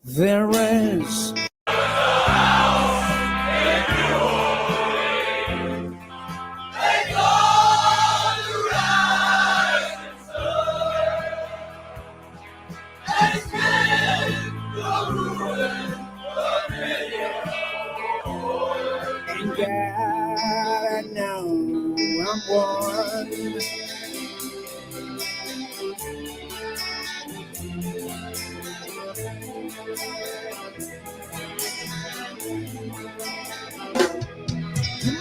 There is and God, I know I'm one.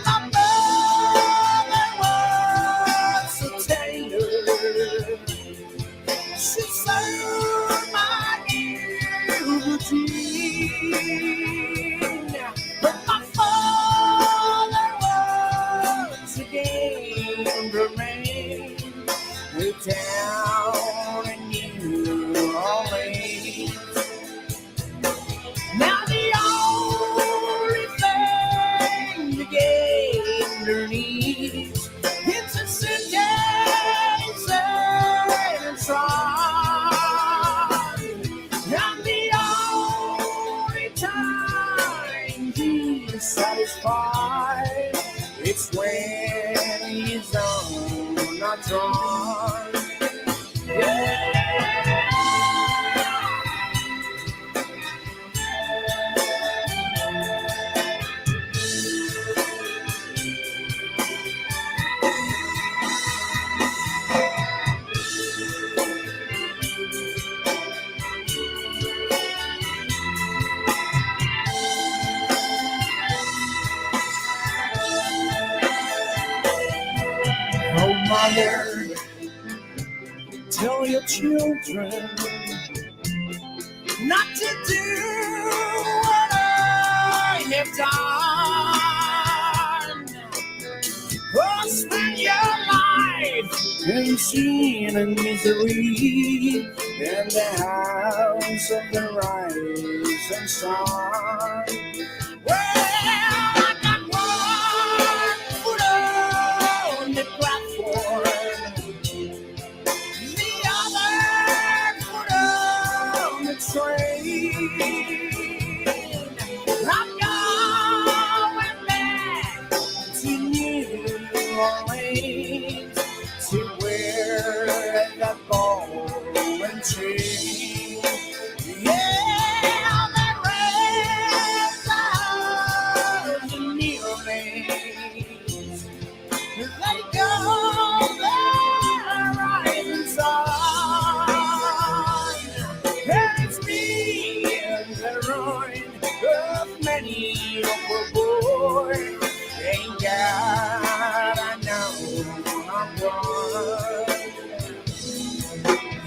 My mother was a tailor. She served my routine. But my father was a gambler down in New Orleans. Now the only thing the gambler needs is a suitcase and a trunk. And the only time he's satisfied, it's when he's on a drunk. Yeah. Oh, mother, tell your children not to do what I have done. Or spend your life in sin and misery in the house of the rising sun. Well, I got one foot on the platform, the other foot on the train. I'm going back to New Orleans to wear that ball and chain. Yeah, that red of New Orleans. Let it go, there rising sun. And it's me and the ruin of many a poor boy. Thank God I know I'm one.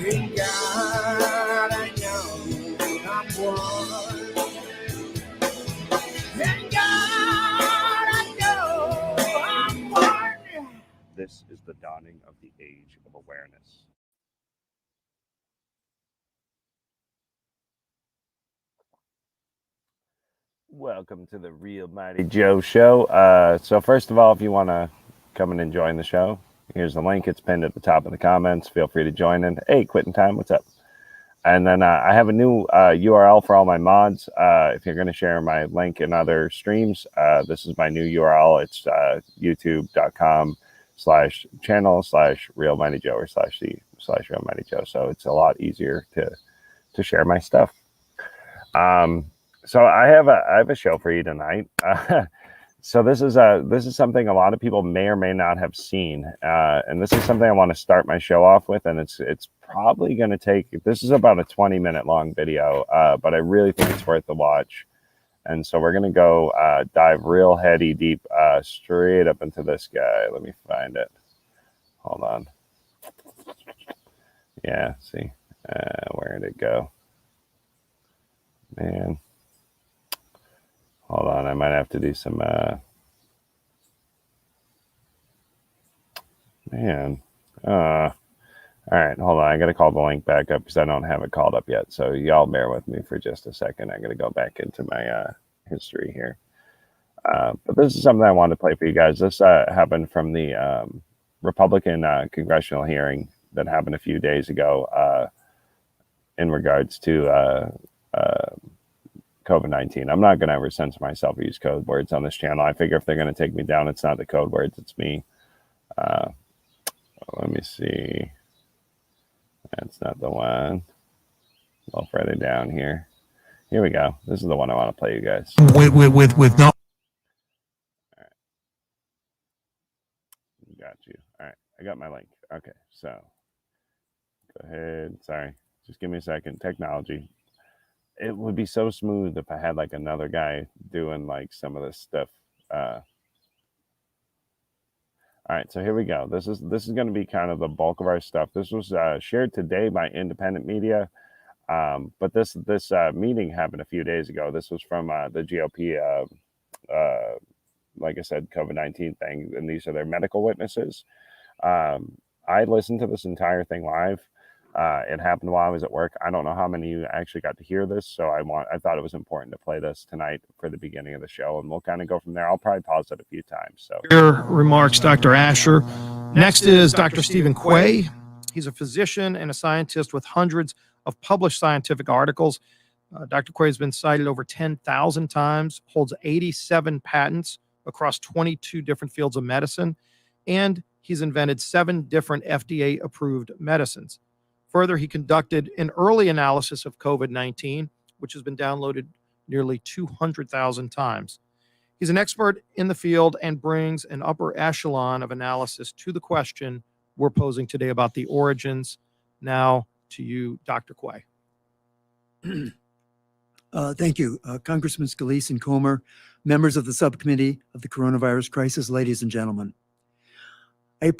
Thank God I know I'm one. Thank God I know I'm one. This is the dawning of the age of awareness. Welcome to the Real Mighty Joe Show. So first of all, if you want to come in and join the show, here's the link. It's pinned at the top of the comments. Feel free to join in. Hey, quitting time, what's up? And then I have a new URL for all my mods. If you're going to share my link in other streams, this is my new URL. It's youtube.com/channel/RealMightyJoe or /C/RealMightyJoe. So it's a lot easier to share my stuff. So I have a show for you tonight. So this is something a lot of people may or may not have seen, and this is something I want to start my show off with. And it's probably going to take. This is about a 20-minute long video, but I really think it's worth the watch. And so we're going to go dive real heady deep straight up into this guy. Let me find it. Hold on. Yeah, see. Where did it go? Man. Hold on. I might have to do some... man. All right, hold on. I got to call the link back up because I don't have it called up yet. So y'all bear with me for just a second. I got to go back into my history here. But this is something I wanted to play for you guys. This happened from the Republican congressional hearing that happened a few days ago in regards to COVID-19. I'm not going to ever censor myself or use code words on this channel. I figure if they're going to take me down, it's not the code words, it's me. Let me see. That's not the one. A little further down here. Here we go. This is the one I want to play you guys. With no. All right. Got you. All right. I got my link. Okay. So go ahead. Sorry. Just give me a second. Technology. It would be so smooth if I had like another guy doing like some of this stuff. All right, so here we go. This is going to be kind of the bulk of our stuff. This was shared today by independent media, but this meeting happened a few days ago. This was from the GOP, like I said, COVID-19 thing, and these are their medical witnesses. I listened to this entire thing live. It happened while I was at work. I don't know how many of you actually got to hear this, so I thought it was important to play this tonight for the beginning of the show, and we'll kind of go from there. I'll probably pause it a few times. So Your remarks, Dr. Asher. Next is Dr. Stephen Quay. He's a physician and a scientist with hundreds of published scientific articles. Dr. Quay has been cited over 10,000 times, holds 87 patents across 22 different fields of medicine, and he's invented 7 different FDA-approved medicines. Further, he conducted an early analysis of COVID-19, which has been downloaded nearly 200,000 times. He's an expert in the field and brings an upper echelon of analysis to the question we're posing today about the origins. Now to you, Dr. Quay. Thank you, Congressman Scalise and Comer, members of the subcommittee of the coronavirus crisis, ladies and gentlemen. I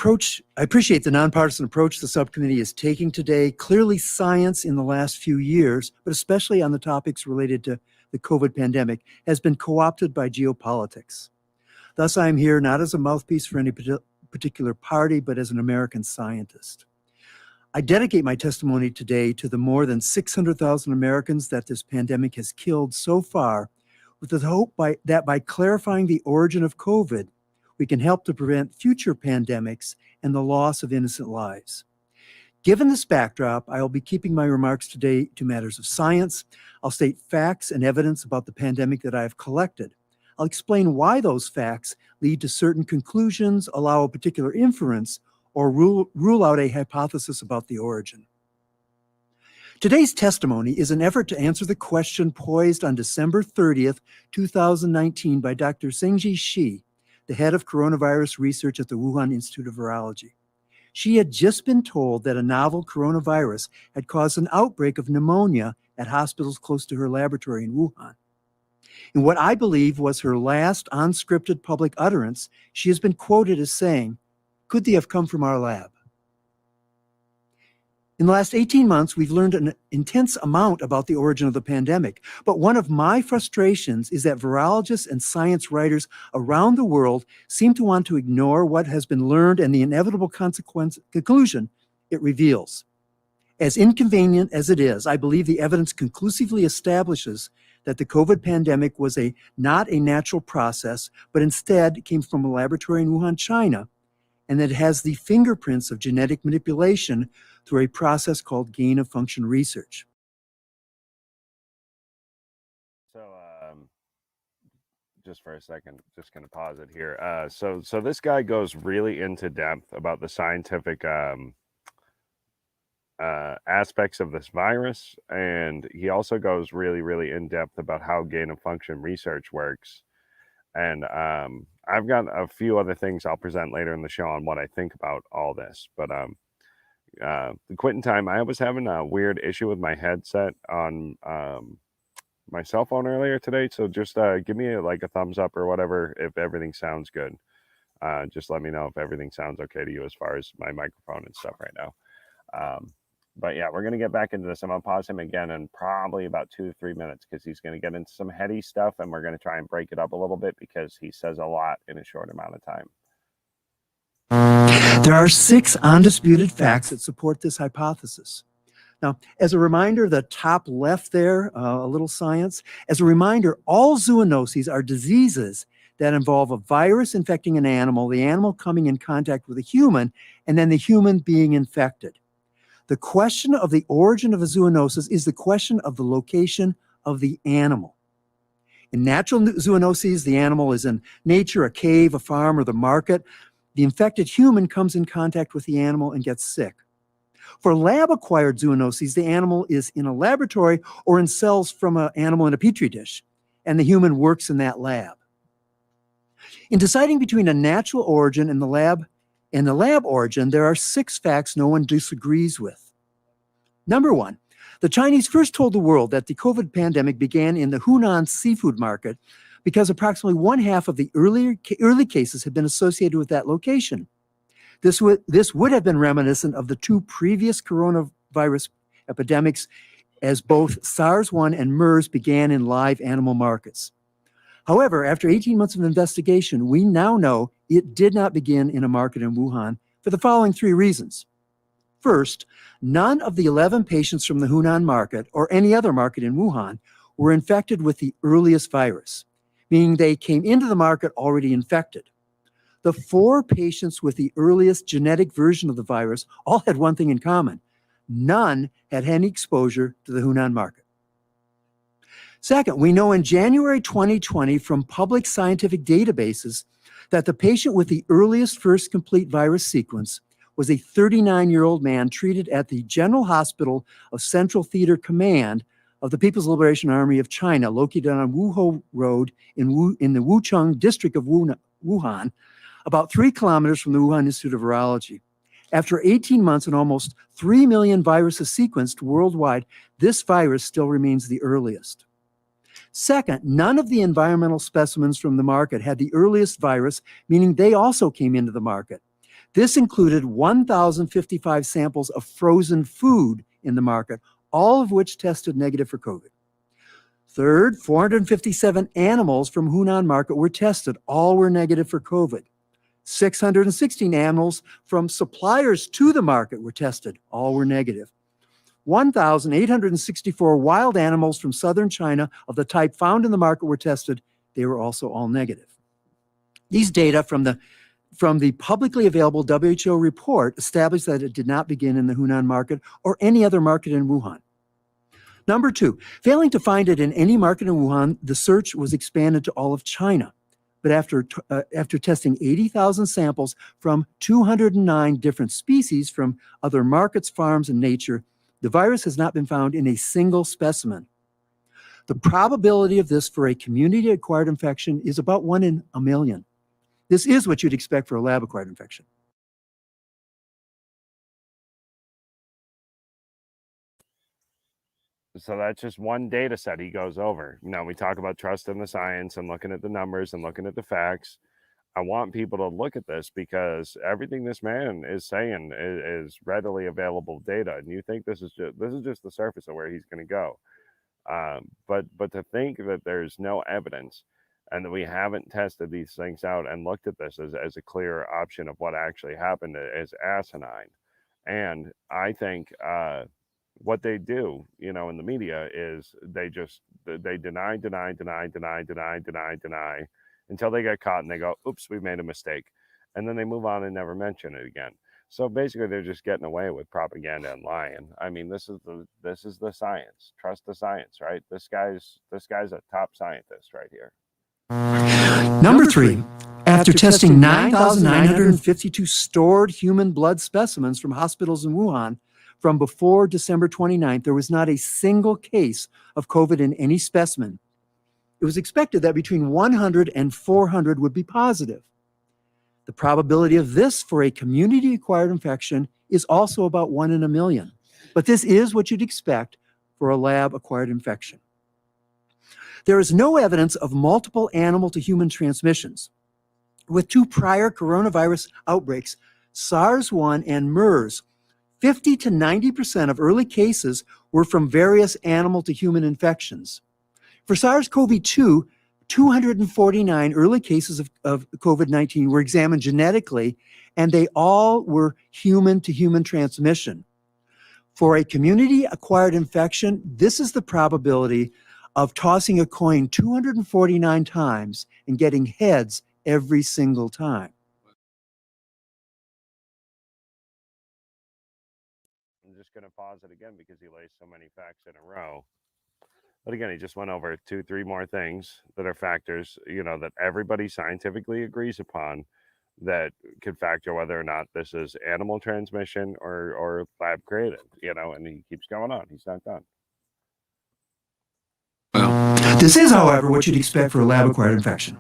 appreciate the nonpartisan approach the subcommittee is taking today. Clearly, science in the last few years, but especially on the topics related to the COVID pandemic, has been co-opted by geopolitics. Thus, I am here not as a mouthpiece for any particular party, but as an American scientist. I dedicate my testimony today to the more than 600,000 Americans that this pandemic has killed so far, with the hope that by clarifying the origin of COVID, we can help to prevent future pandemics and the loss of innocent lives. Given this backdrop, I will be keeping my remarks today to matters of science. I'll state facts and evidence about the pandemic that I have collected. I'll explain why those facts lead to certain conclusions, allow a particular inference, or rule out a hypothesis about the origin. Today's testimony is an effort to answer the question posed on December 30th, 2019 by Dr. Zhengji Shi, the head of coronavirus research at the Wuhan Institute of Virology. She had just been told that a novel coronavirus had caused an outbreak of pneumonia at hospitals close to her laboratory in Wuhan. In what I believe was her last unscripted public utterance, she has been quoted as saying, "Could they have come from our lab?" In the last 18 months, we've learned an intense amount about the origin of the pandemic. But one of my frustrations is that virologists and science writers around the world seem to want to ignore what has been learned and the inevitable conclusion it reveals. As inconvenient as it is, I believe the evidence conclusively establishes that the COVID pandemic was not a natural process, but instead came from a laboratory in Wuhan, China, and that it has the fingerprints of genetic manipulation through a process called gain-of-function research. So just for a second, just going to pause it here. So this guy goes really into depth about the scientific aspects of this virus, and he also goes really in depth about how gain-of-function research works. And I've got a few other things I'll present later in the show on what I think about all this. But the quitting time, I was having a weird issue with my headset on my cell phone earlier today. So just give me like a thumbs up or whatever if everything sounds good. Just let me know if everything sounds okay to you as far as my microphone and stuff right now. But yeah, we're going to get back into this. I'm going to pause him again in probably about 2 to 3 minutes because he's going to get into some heady stuff, and we're going to try and break it up a little bit because he says a lot in a short amount of time. There are 6 undisputed facts that support this hypothesis. Now, as a reminder, the top left there, a little science. As a reminder, all zoonoses are diseases that involve a virus infecting an animal, the animal coming in contact with a human, and then the human being infected. The question of the origin of a zoonosis is the question of the location of the animal. In natural zoonoses, the animal is in nature, a cave, a farm, or the market. The infected human comes in contact with the animal and gets sick. For lab-acquired zoonoses, the animal is in a laboratory or in cells from an animal in a petri dish, and the human works in that lab. In deciding between a natural origin and the lab origin, there are 6 facts no one disagrees with. Number 1, the Chinese first told the world that the COVID pandemic began in the Hunan seafood market because approximately 1/2 of the early cases had been associated with that location. This would have been reminiscent of the 2 previous coronavirus epidemics, as both SARS-1 and MERS began in live animal markets. However, after 18 months of investigation, we now know it did not begin in a market in Wuhan for the following 3 reasons. First, none of the 11 patients from the Hunan market or any other market in Wuhan were infected with the earliest virus, meaning they came into the market already infected. The 4 patients with the earliest genetic version of the virus all had one thing in common. None had any exposure to the Hunan market. Second, we know in January 2020 from public scientific databases that the patient with the earliest first complete virus sequence was a 39-year-old man treated at the General Hospital of Central Theater Command of the People's Liberation Army of China, located on Wuhou Road in the Wuchang district of Wuhan, about 3 kilometers from the Wuhan Institute of Virology. After 18 months and almost 3 million viruses sequenced worldwide, this virus still remains the earliest. Second, none of the environmental specimens from the market had the earliest virus, meaning they also came into the market. This included 1,055 samples of frozen food in the market, all of which tested negative for COVID. Third, 457 animals from Hunan market were tested. All were negative for COVID. 616 animals from suppliers to the market were tested. All were negative. 1,864 wild animals from southern China of the type found in the market were tested. They were also all negative. These data from the publicly available WHO report established that it did not begin in the Hunan market or any other market in Wuhan. Number 2, failing to find it in any market in Wuhan, the search was expanded to all of China. But after testing 80,000 samples from 209 different species from other markets, farms, and nature, the virus has not been found in a single specimen. The probability of this for a community-acquired infection is about 1 in a million. This is what you'd expect for a lab-acquired infection. So that's just one data set he goes over. You know, we talk about trust in the science and looking at the numbers and looking at the facts. I want people to look at this because everything this man is saying is readily available data, and you think this is just the surface of where he's going to go. But to think that there's no evidence and that we haven't tested these things out and looked at this as a clear option of what actually happened is asinine. And I think what they do, you know, in the media is they deny until they get caught and they go, oops, we made a mistake. And then they move on and never mention it again. So basically they're just getting away with propaganda and lying. I mean, this is the science. Trust the science, right? This guy's a top scientist right here. Number 3, after testing 9,952 stored human blood specimens from hospitals in Wuhan from before December 29th, there was not a single case of COVID in any specimen. It was expected that between 100 and 400 would be positive. The probability of this for a community-acquired infection is also about 1 in a million. But this is what you'd expect for a lab-acquired infection. There is no evidence of multiple animal to human transmissions. With 2 prior coronavirus outbreaks, SARS-1 and MERS, 50 to 90% of early cases were from various animal to human infections. For SARS-CoV-2, 249 early cases of COVID-19 were examined genetically, and they all were human to human transmission. For a community-acquired infection, this is the probability of tossing a coin 249 times and getting heads every single time. I'm just going to pause it again because he lays so many facts in a row. But again, he just went over 2, 3 more things that are factors, that everybody scientifically agrees upon that could factor whether or not this is animal transmission or lab created, and he keeps going on. He's not done. This is, however, what you'd expect for a lab-acquired infection.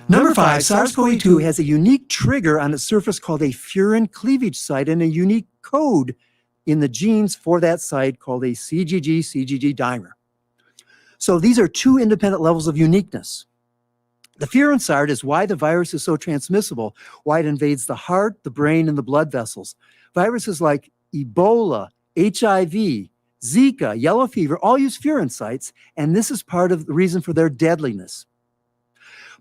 Number 5, SARS-CoV-2 has a unique trigger on its surface called a furin cleavage site and a unique code in the genes for that site called a CGG dimer. So these are 2 independent levels of uniqueness. The furin site is why the virus is so transmissible, why it invades the heart, the brain, and the blood vessels. Viruses like Ebola, HIV, Zika, yellow fever all use furin sites, and this is part of the reason for their deadliness.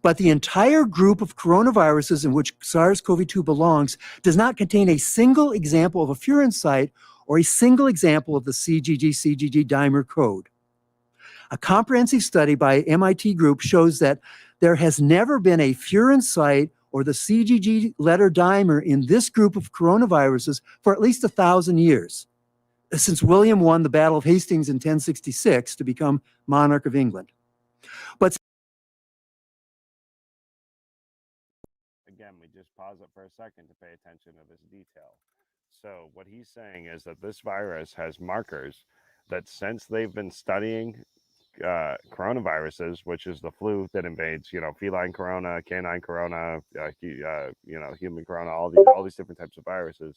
But the entire group of coronaviruses in which SARS-CoV-2 belongs does not contain a single example of a furin site or a single example of the CGG dimer code. A comprehensive study by MIT group shows that there has never been a furin site or the CGG letter dimer in this group of coronaviruses for at least 1,000 years, since William won the Battle of Hastings in 1066 to become monarch of England. But again, we just pause it for a second to pay attention to this detail. So what he's saying is that this virus has markers that since they've been studying coronaviruses, which is the flu that invades, feline corona, canine corona, human corona, all these different types of viruses.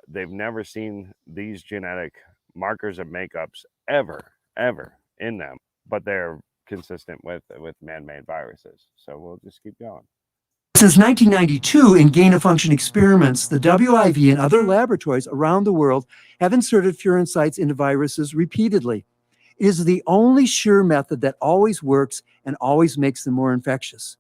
They've never seen these genetic markers and makeups ever in them, but they're consistent with man-made viruses. So we'll just keep going. Since 1992, in gain-of-function experiments, the WIV and other laboratories around the world have inserted furin sites into viruses repeatedly. It is the only sure method that always works and always makes them more infectious.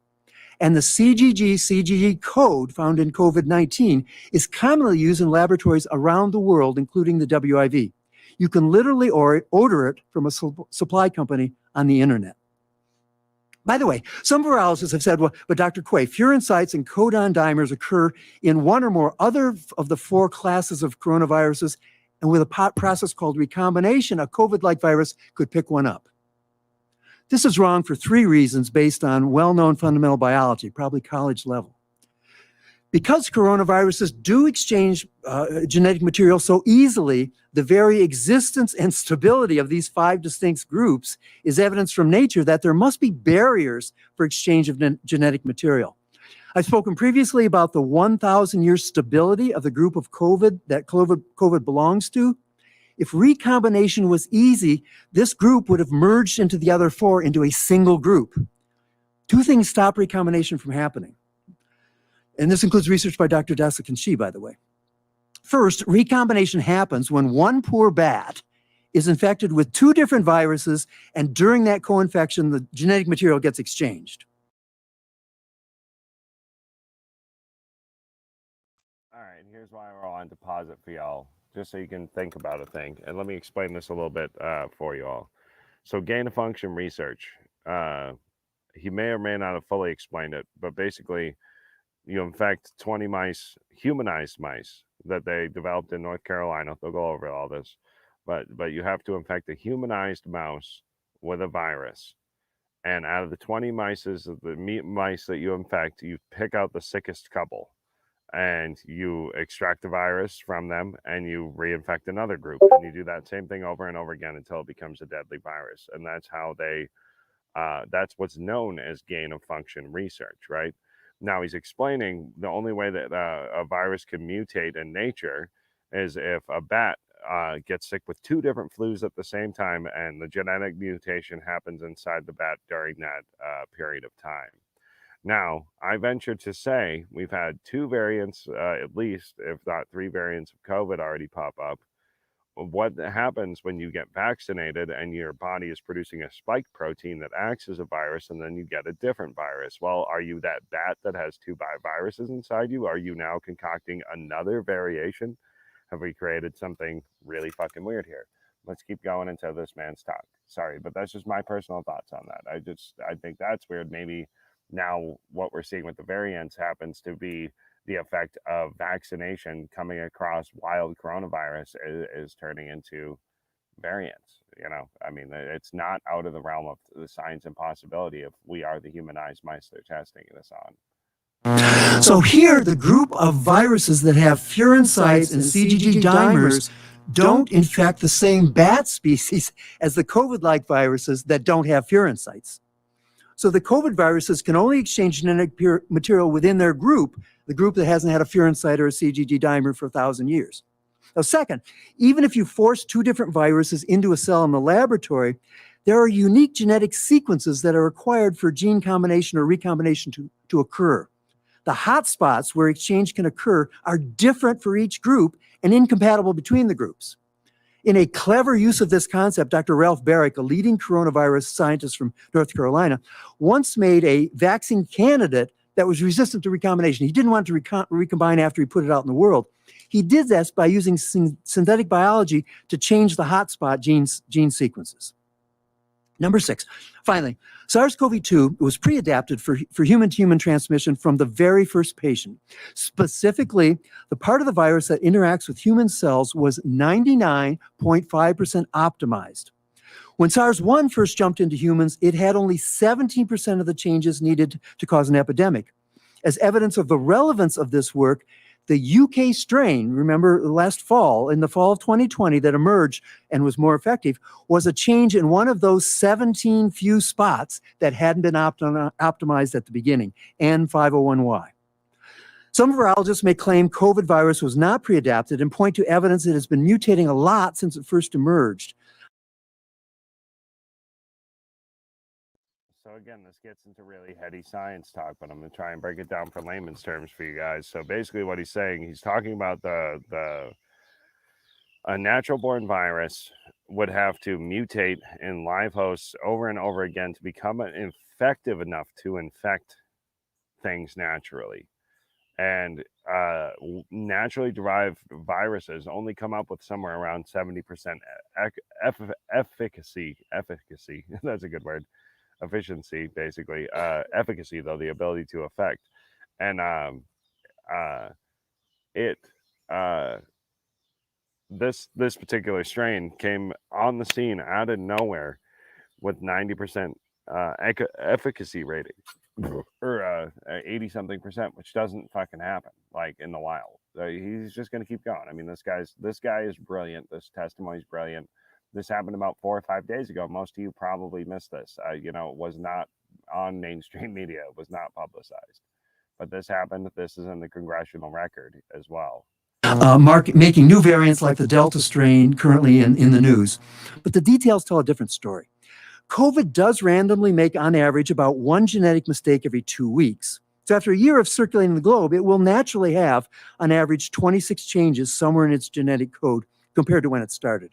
And the CGG code found in COVID-19 is commonly used in laboratories around the world, including the WIV. You can literally order it from a supply company on the internet. By the way, some virologists have said, well, but Dr. Quay, furin sites and codon dimers occur in one or more other of the 4 classes of coronaviruses, and with a process called recombination, a COVID-like virus could pick one up. This is wrong for 3 reasons based on well-known fundamental biology, probably college level. Because coronaviruses do exchange genetic material so easily, the very existence and stability of these 5 distinct groups is evidence from nature that there must be barriers for exchange of genetic material. I've spoken previously about the 1,000-year stability of the group of COVID that COVID belongs to. If recombination was easy, this group would have merged into the other 4 into a single group. 2 things stop recombination from happening. And this includes research by Dr. Desick and Shi, by the way. First, recombination happens when one poor bat is infected with 2 different viruses, and during that co-infection, the genetic material gets exchanged. All right, and here's why we're all on deposit for y'all, just so you can think about a thing. And let me explain this a little bit for you all. So gain-of-function research, he may or may not have fully explained it, but basically you infect 20 mice, humanized mice that they developed in North Carolina. They'll go over all this, but you have to infect a humanized mouse with a virus. And out of the 20 mice, the mice that you infect, you pick out the sickest couple, and you extract the virus from them and you reinfect another group, and you do that same thing over and over again until it becomes a deadly virus. And that's how that's what's known as gain-of-function research, right? Now he's explaining the only way that a virus can mutate in nature is if a bat gets sick with 2 different flus at the same time, and the genetic mutation happens inside the bat during that period of time. Now, I venture to say we've had 2 variants, at least, if not 3 variants of COVID already pop up. What happens when you get vaccinated and your body is producing a spike protein that acts as a virus, and then you get a different virus? Well, are you that bat that has 2 viruses inside you? Are you now concocting another variation? Have we created something really fucking weird here? Let's keep going into this man's talk. Sorry, but that's just my personal thoughts on that. I think that's weird. Maybe now what we're seeing with the variants happens to be the effect of vaccination coming across wild coronavirus is turning into variants. I mean, it's not out of the realm of the science and possibility if we are the humanized mice they're testing this on. So here, the group of viruses that have furin sites and CGG dimers don't infect the same bat species as the COVID-like viruses that don't have furin sites. So the COVID viruses can only exchange genetic material within their group, the group that hasn't had a furin site or a CGG dimer for 1,000 years. Now, second, even if you force 2 different viruses into a cell in the laboratory, there are unique genetic sequences that are required for gene combination or recombination to occur. The hotspots where exchange can occur are different for each group and incompatible between the groups. In a clever use of this concept, Dr. Ralph Baric, a leading coronavirus scientist from North Carolina, once made a vaccine candidate that was resistant to recombination. He didn't want to recombine after he put it out in the world. He did this by using synthetic biology to change the hotspot gene sequences. Number 6, finally, SARS-CoV-2 was pre-adapted for human-to-human transmission from the very first patient. Specifically, the part of the virus that interacts with human cells was 99.5% optimized. When SARS-1 first jumped into humans, it had only 17% of the changes needed to cause an epidemic. As evidence of the relevance of this work, the UK strain, remember last fall, in the fall of 2020, that emerged and was more effective, was a change in one of those 17 few spots that hadn't been optimized at the beginning, N501Y. Some virologists may claim COVID virus was not pre-adapted and point to evidence that it has been mutating a lot since it first emerged. So again, this gets into really heady science talk, but I'm going to try and break it down for layman's terms for you guys. So basically what he's saying, he's talking about a natural-born virus would have to mutate in live hosts over and over again to become effective enough to infect things naturally. And naturally derived viruses only come up with somewhere around 70% efficacy. That's a good word. Efficiency, basically. Efficacy, though, the ability to affect. And this particular strain came on the scene out of nowhere with 90% efficacy rating, or 80 something percent, which doesn't fucking happen like in the wild. He's just going to keep going. I mean, this guy is brilliant. This testimony is brilliant. This happened about 4 or 5 days ago. Most of you probably missed this. It was not on mainstream media. It was not publicized. But this happened. This is in the congressional record as well. Making new variants like the Delta strain currently in the news. But the details tell a different story. COVID does randomly make, on average, about 1 genetic mistake every 2 weeks. So after a year of circulating the globe, it will naturally have, on average, 26 changes somewhere in its genetic code compared to when it started.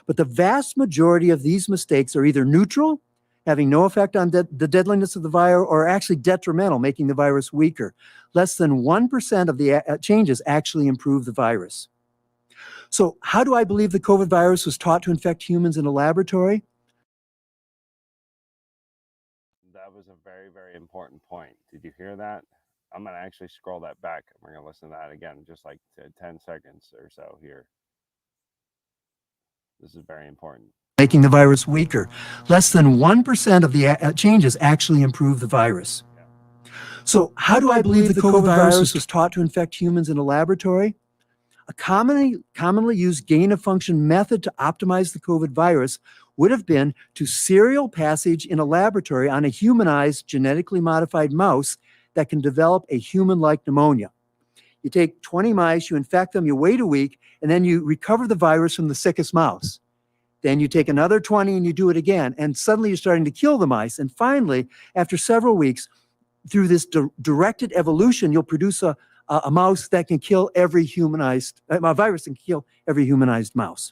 But the vast majority of these mistakes are either neutral, having no effect on the deadliness of the virus, or actually detrimental, making the virus weaker. Less than 1% of the changes actually improve the virus. So how do I believe the COVID virus was taught to infect humans in a laboratory? That was a very, very important point. Did you hear that? I'm going to actually scroll that back. We're going to listen to that again, just like 10 seconds or so here. This is very important. Making the virus weaker. Less than 1% of the changes actually improve the virus. So how do I believe the COVID virus was taught to infect humans in a laboratory? A commonly used gain-of-function method to optimize the COVID virus would have been to serial passage in a laboratory on a humanized, genetically modified mouse that can develop a human-like pneumonia. You take 20 mice, you infect them, you wait a week, and then you recover the virus from the sickest mouse. Then you take another 20 and you do it again. And suddenly you're starting to kill the mice. And finally, after several weeks, through this directed evolution, you'll produce a mouse that can kill every humanized, a virus that can kill every humanized mouse.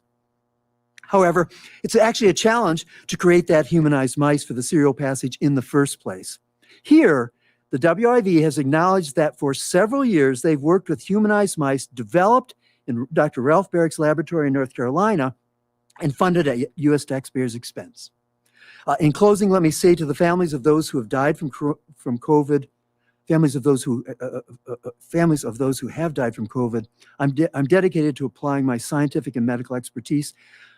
However, it's actually a challenge to create that humanized mice for the serial passage in the first place. Here, the WIV has acknowledged that for several years, they've worked with humanized mice developed in Dr. Ralph Barrick's laboratory in North Carolina and funded at U.S. taxpayers' expense. In closing, let me say to the families of those who have died from COVID, families of those who have died from COVID, I'm dedicated to applying my scientific and medical expertise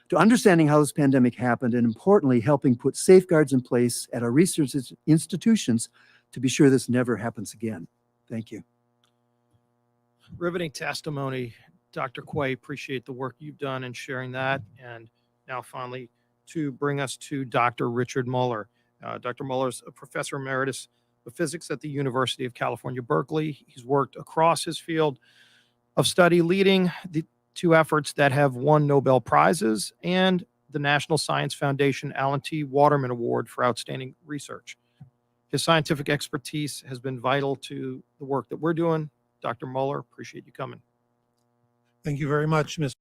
to understanding how this pandemic happened, and importantly, helping put safeguards in place at our research institutions to be sure this never happens again. Thank you. Riveting testimony, Dr. Quay. Appreciate the work you've done in sharing that. And now finally, to bring us to Dr. Richard Muller. Dr. Muller is a professor emeritus of physics at the University of California, Berkeley. He's worked across his field of study, leading the two efforts that have won Nobel Prizes and the National Science Foundation Alan T. Waterman Award for outstanding research. His scientific expertise has been vital to the work that we're doing. Dr. Muller, appreciate you coming. Thank you very much, Mr.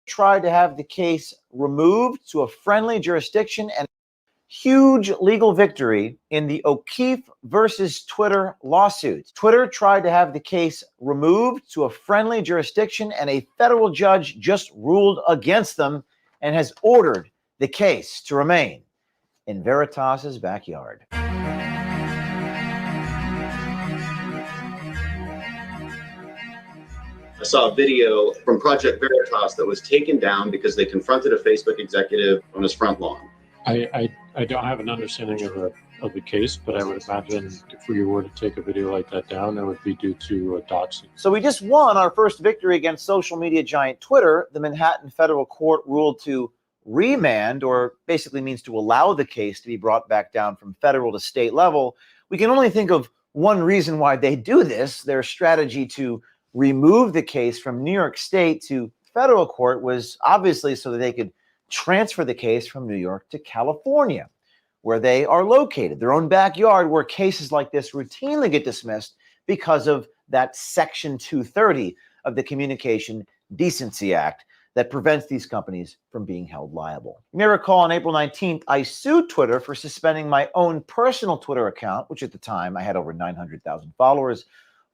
Tried to have the case removed to a friendly jurisdiction, and huge legal victory in the O'Keefe versus Twitter lawsuit. Twitter tried to have the case removed to a friendly jurisdiction, and a federal judge just ruled against them and has ordered the case to remain. in Veritas's backyard. I saw a video from Project Veritas that was taken down because they confronted a Facebook executive on his front lawn. I don't have an understanding of the case, but I would imagine if we were to take a video like that down, it would be due to doxing. So we just won our first victory against social media giant Twitter. The Manhattan federal court ruled to remand, or basically means to allow the case to be brought back down from federal to state level. We can only think of one reason why they do this. Their strategy to remove the case from New York State to federal court was obviously so that they could transfer the case from New York to California, where they are located, their own backyard, where cases like this routinely get dismissed because of that Section 230 of the Communication Decency Act that prevents these companies from being held liable. You may recall on April 19th, I sued Twitter for suspending my own personal Twitter account, which at the time I had over 900,000 followers,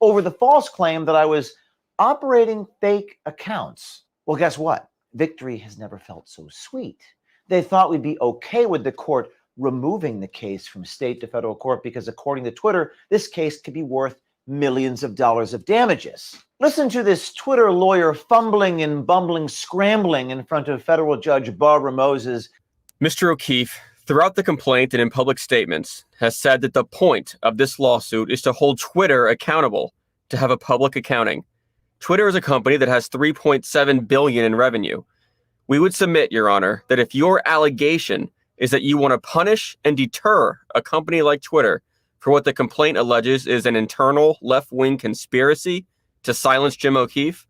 over the false claim that I was operating fake accounts. Well, guess what? Victory has never felt so sweet. They thought we'd be okay with the court removing the case from state to federal court because, according to Twitter, this case could be worth millions of dollars of damages. Listen to this Twitter lawyer fumbling and bumbling, scrambling in front of federal judge Barbara Moses. Mr. O'Keefe, throughout the complaint and in public statements, has said that the point of this lawsuit is to hold Twitter accountable, to have a public accounting. Twitter is a company that has $3.7 billion in revenue. We would submit, Your Honor, that if your allegation is that you want to punish and deter a company like Twitter for what the complaint alleges is an internal left-wing conspiracy to silence Jim O'Keefe,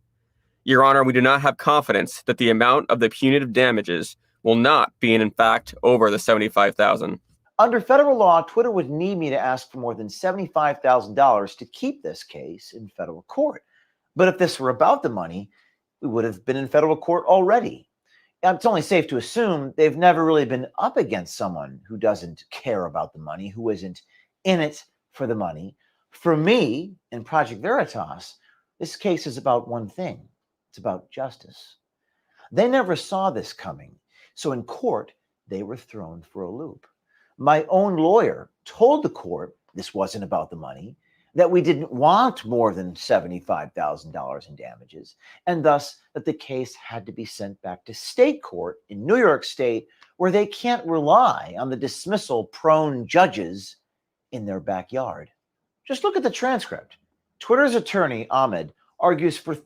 Your Honor, we do not have confidence that the amount of the punitive damages will not be in fact over the $75,000. Under federal law, Twitter would need me to ask for more than $75,000 to keep this case in federal court. But if this were about the money, we would have been in federal court already. It's only safe to assume they've never really been up against someone who doesn't care about the money, who isn't in it for the money. For me, in Project Veritas, this case is about one thing. It's about justice. They never saw this coming. So in court, they were thrown for a loop. My own lawyer told the court this wasn't about the money, that we didn't want more than $75,000 in damages, and thus that the case had to be sent back to state court in New York State, where they can't rely on the dismissal-prone judges in their backyard. Just look at the transcript. Twitter's attorney, Ahmed, argues for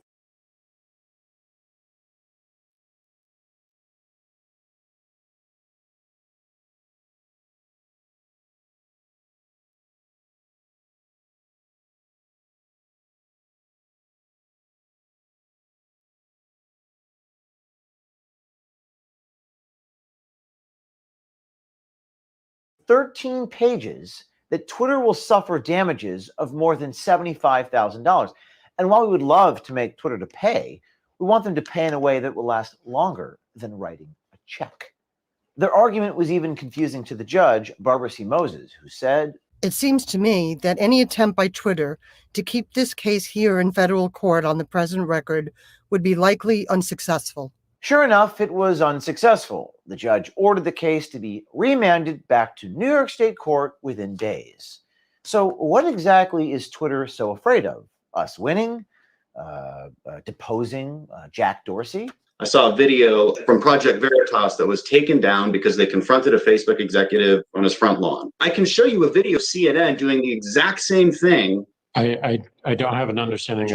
$13 pages that Twitter will suffer damages of more than $75,000. And while we would love to make Twitter to pay, we want them to pay in a way that will last longer than writing a check. Their argument was even confusing to the judge, Barbara C. Moses, who said, "It seems to me that any attempt by Twitter to keep this case here in federal court on the present record would be likely unsuccessful." Sure enough, it was unsuccessful. The judge ordered the case to be remanded back to New York State court within days. So what exactly is Twitter so afraid of? Us winning? Deposing Jack Dorsey? I saw a video from Project Veritas that was taken down because they confronted a Facebook executive on his front lawn. I can show you a video of CNN doing the exact same thing. I don't have an understanding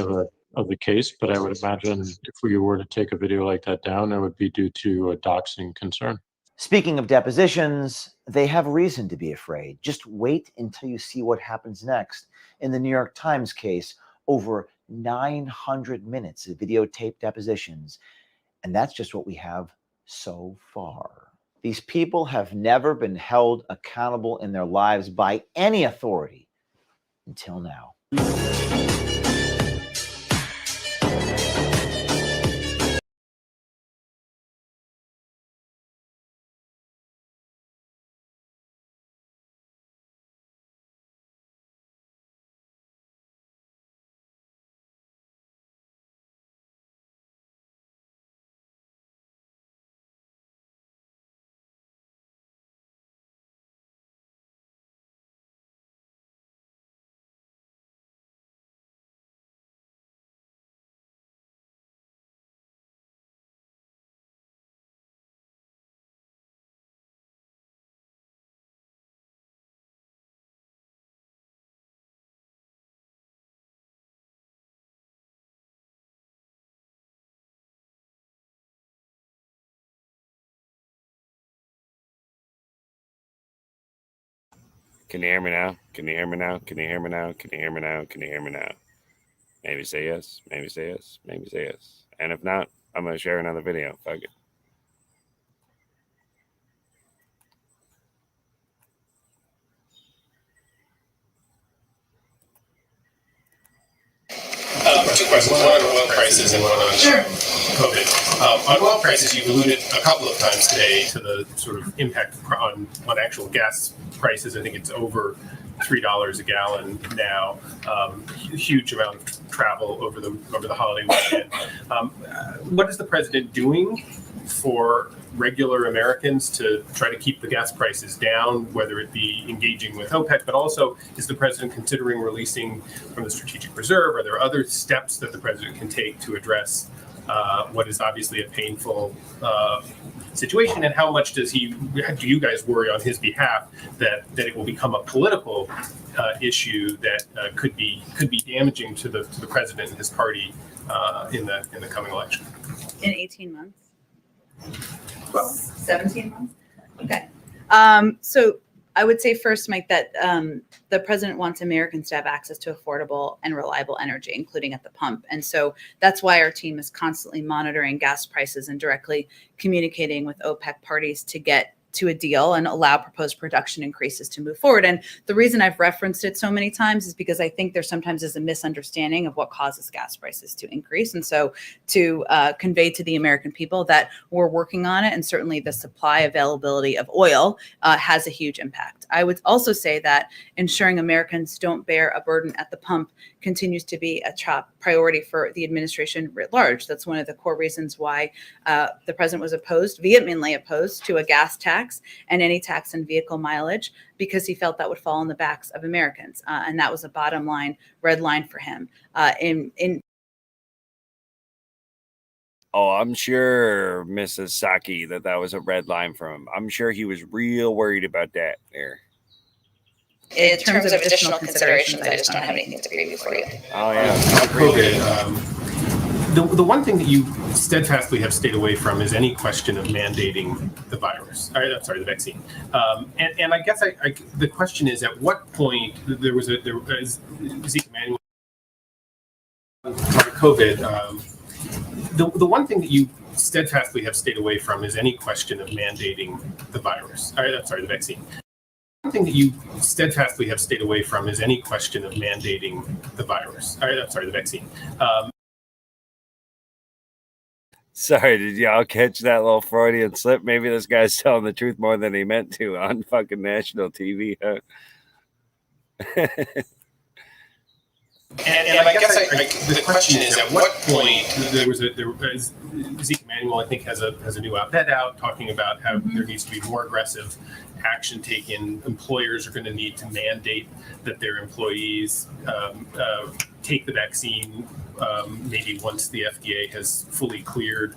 of the case, but I would imagine if we were to take a video like that down, it would be due to a doxing concern. Speaking of depositions, they have reason to be afraid. Just wait until you see what happens next. In the New York Times case, over 900 minutes of videotaped depositions. And that's just what we have so far. These people have never been held accountable in their lives by any authority until now. Can you hear me now? Can you hear me now? Can you hear me now? Can you hear me now? Can you hear me now? Maybe say yes. Maybe say yes. Maybe say yes. And if not, I'm going to share another video. Fuck it. Two questions, one on oil prices and one on COVID. On oil prices, you've alluded a couple of times today to the sort of impact on actual gas prices. I think it's over $3 a gallon now. Huge amount of travel over the holiday weekend. What is the president doing for regular Americans to try to keep the gas prices down, whether it be engaging with OPEC, but also is the president considering releasing from the strategic reserve? Are there other steps that the president can take to address what is obviously a painful situation? And how much do you guys worry on his behalf that it will become a political issue that could be damaging to the president and his party in the coming election? In 18 months? 17 months? Okay. So I would say first, Mike, that the president wants Americans to have access to affordable and reliable energy, including at the pump. And so that's why our team is constantly monitoring gas prices and directly communicating with OPEC parties to get to a deal and allow proposed production increases to move forward. And the reason I've referenced it so many times is because I think there sometimes is a misunderstanding of what causes gas prices to increase. And so to convey to the American people that we're working on it, and certainly the supply availability of oil has a huge impact. I would also say that ensuring Americans don't bear a burden at the pump continues to be a top priority for the administration writ large. That's one of the core reasons why the president was vehemently opposed to a gas tax and any tax on vehicle mileage, because he felt that would fall on the backs of Americans. And that was a bottom line, red line for him. Oh, I'm sure, Mrs. Saki, that was a red line for him. I'm sure he was real worried about that there. In terms of additional considerations, I just don't have anything to preview for you. Oh, yeah. COVID. The one thing that you steadfastly have stayed away from is any question of mandating the the vaccine. And I guess the question is, at what point there was Zeke Emanuel COVID. The one thing that you steadfastly have stayed away from is any question of mandating the vaccine. One thing that you steadfastly have stayed away from is any question of mandating the vaccine. Sorry, did y'all catch that little Freudian slip? Maybe this guy's telling the truth more than he meant to on fucking national TV, huh? And I guess the question is, at what point Zeke Emanuel, I think, has a new op-ed out talking about how there needs to be more aggressive action taken. Employers are going to need to mandate that their employees take the vaccine, maybe once the FDA has fully cleared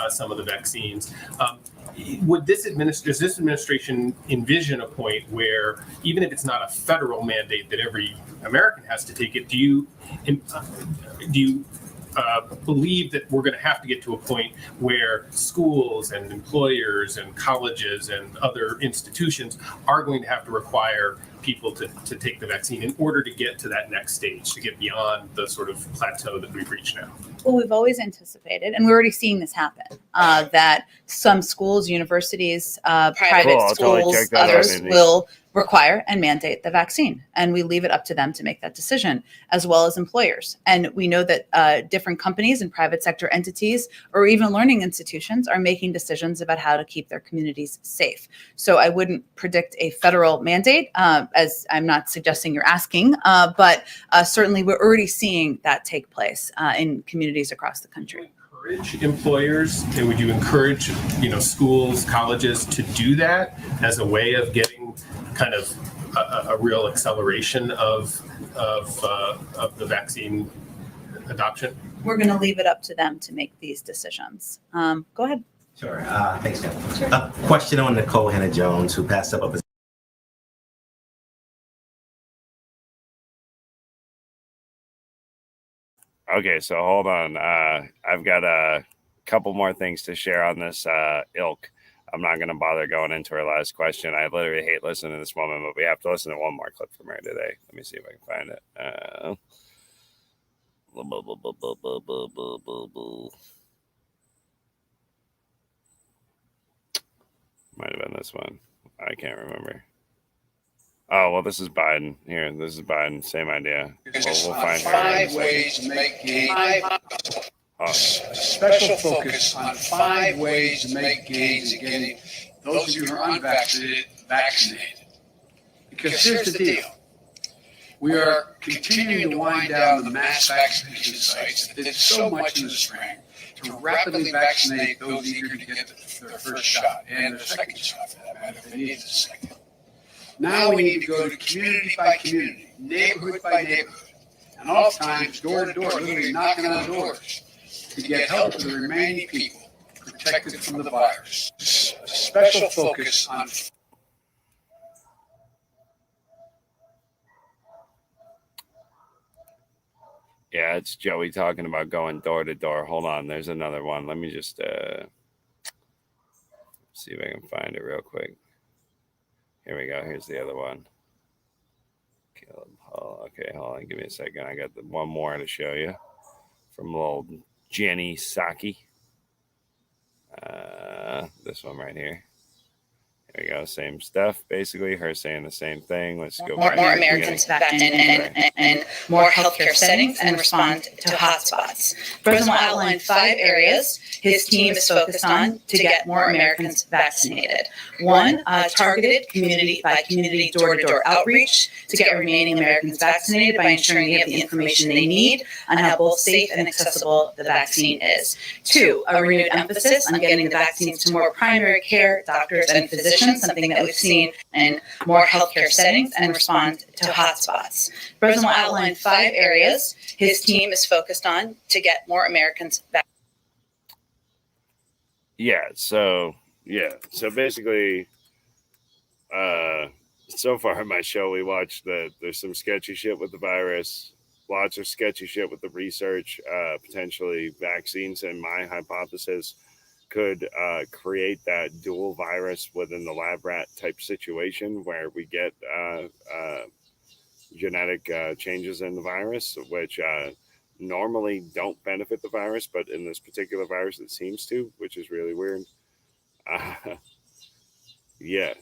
some of the vaccines. Does this administration envision a point where, even if it's not a federal mandate that every American has to take it, do you believe that we're going to have to get to a point where schools and employers and colleges and other institutions are going to have to require people to take the vaccine in order to get to that next stage, to get beyond the sort of plateau that we've reached now? Well, we've always anticipated, and we're already seeing this happen, that some schools, universities, private schools, others will require and mandate the vaccine. And we leave it up to them to make that decision, as well as employers. And we know that different companies and private sector entities, or even learning institutions, are making decisions about how to keep their communities safe. So I wouldn't predict a federal mandate, as I'm not suggesting you're asking, but certainly we're already seeing that take place in communities across the country. Encourage employers, and would you encourage, schools, colleges to do that as a way of getting kind of a real acceleration of the vaccine adoption? We're going to leave it up to them to make these decisions. Go ahead. Sure. Thanks, Jen. Sure. A question on Nicole Hannah-Jones, who passed up a Okay, so hold on. I've got a couple more things to share on this ilk. I'm not going to bother going into her last question. I literally hate listening to this woman, but we have to listen to one more clip from her today. Let me see if I can find it. Might have been this one. I can't remember. Oh, well, this is Biden. Here, this is Biden. Same idea. We'll find her. 5 ways to make gains. Special focus on 5 ways to make gains in getting those of you who are unvaccinated vaccinated. Because here's the deal. We are continuing to wind down the mass vaccination sites that did so much in the spring to rapidly vaccinate those eager to get their first shot and their second shot, for that matter, if they need the second. Now we need to go to community by community, neighborhood by neighborhood, and oftentimes door to door, literally knocking on doors to get help to the remaining people protected from the virus. A special focus on Yeah, it's Joey talking about going door to door. Hold on, there's another one. Let me just see if I can find it real quick. Here we go. Here's the other one. Caleb Hall. Okay, hold on. Give me a second. I got the one more to show you from little Jenny Psaki. This one right here. There we go. Same stuff. Basically, her saying the same thing. Let's go more back to the Americans beginning. vaccinated and more healthcare settings and respond to hotspots. The president will outline 5 areas his team is focused on to get more Americans vaccinated. 1, targeted community by community door-to-door outreach to get remaining Americans vaccinated by ensuring they have the information they need on how both safe and accessible the vaccine is. 2, a renewed emphasis on getting the vaccines to more primary care doctors and physicians, something that we've seen in more healthcare settings, and respond to hotspots. The president will outline 5 areas his team is focused on to get more Americans vaccinated. So basically, so far in my show, we watched that there's some sketchy shit with the virus, lots of sketchy shit with the research, potentially vaccines, and my hypothesis could create that dual virus within the lab rat type situation where we get genetic changes in the virus, which normally don't benefit the virus, but in this particular virus it seems to, which is really weird.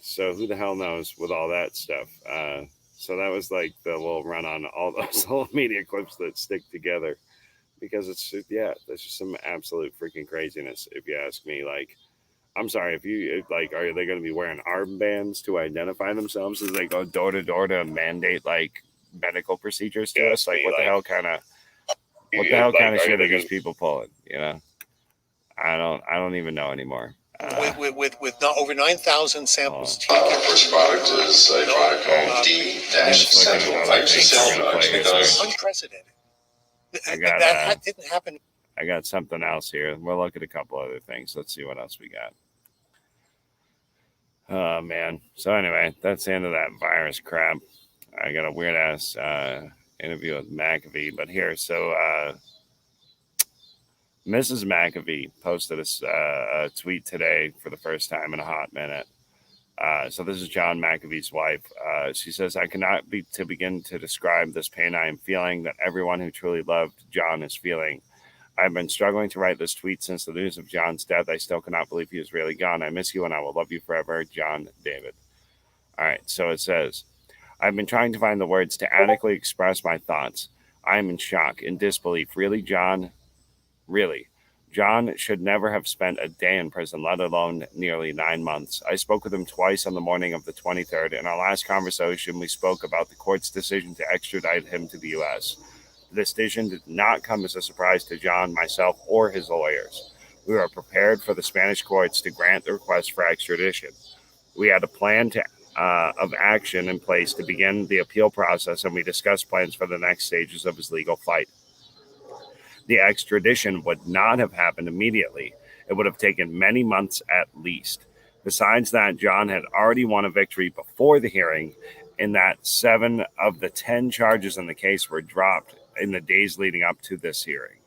So who the hell knows with all that stuff. So that was like the little run on all those little media clips that stick together, because it's that's just some absolute freaking craziness if you ask me. Like, I'm sorry, if you like, are they going to be wearing armbands to identify themselves as they go door to door to mandate like medical procedures to us? Like, what the hell kind of shit are these people pulling? You know, I don't even know anymore. with over 9,000 samples. The first product is a product called D-756. Unprecedented. That didn't happen. I got something else here. We'll look at a couple other things. Let's see what else we got. Oh, man. So anyway, that's the end of that virus crap. I got a weird-ass interview with McAfee. But here, so Mrs. McAfee posted a tweet today for the first time in a hot minute. So this is John McAfee's wife. She says, I cannot begin to describe this pain I am feeling that everyone who truly loved John is feeling. I've been struggling to write this tweet since the news of John's death. I still cannot believe he is really gone. I miss you and I will love you forever, John David. All right, so it says, I've been trying to find the words to adequately express my thoughts. I am in shock, in disbelief. Really, John? Really? John should never have spent a day in prison, let alone nearly 9 months. I spoke with him twice on the morning of the 23rd. In our last conversation, we spoke about the court's decision to extradite him to the U.S. The decision did not come as a surprise to John, myself, or his lawyers. We were prepared for the Spanish courts to grant the request for extradition. We had a plan of action in place to begin the appeal process, and we discussed plans for the next stages of his legal fight. The extradition would not have happened immediately. It would have taken many months at least. Besides that, John had already won a victory before the hearing, in that 7 of the 10 charges in the case were dropped in the days leading up to his hearing.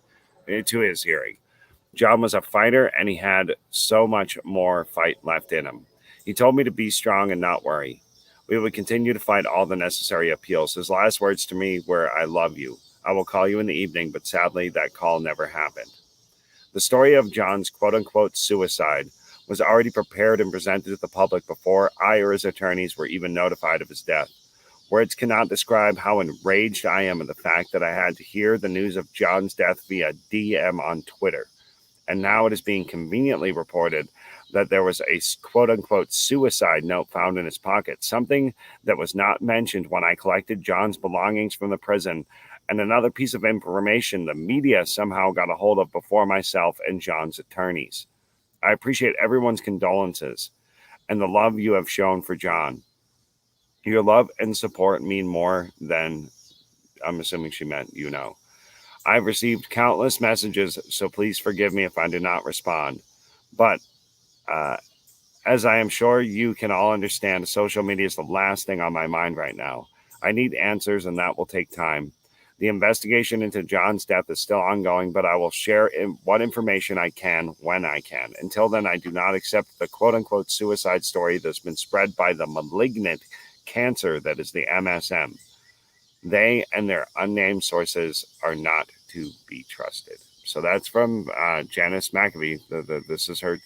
John was a fighter, and he had so much more fight left in him. He told me to be strong and not worry. We would continue to fight all the necessary appeals. His last words to me were, "I love you. I will call you in the evening," but sadly, that call never happened. The story of John's quote-unquote suicide was already prepared and presented to the public before I or his attorneys were even notified of his death. Words cannot describe how enraged I am at the fact that I had to hear the news of John's death via DM on Twitter. And now it is being conveniently reported that there was a quote-unquote suicide note found in his pocket, something that was not mentioned when I collected John's belongings from the prison, and another piece of information the media somehow got a hold of before myself and John's attorneys. I appreciate everyone's condolences and the love you have shown for John. Your love and support mean more than, I'm assuming she meant, you know. I've received countless messages, so please forgive me if I do not respond. But as I am sure you can all understand, social media is the last thing on my mind right now. I need answers, and that will take time. The investigation into John's death is still ongoing, but I will share what information I can when I can. Until then, I do not accept the quote-unquote suicide story that's been spread by the malignant cancer that is the MSM. They and their unnamed sources are not to be trusted. So that's from Janice McAfee. This is her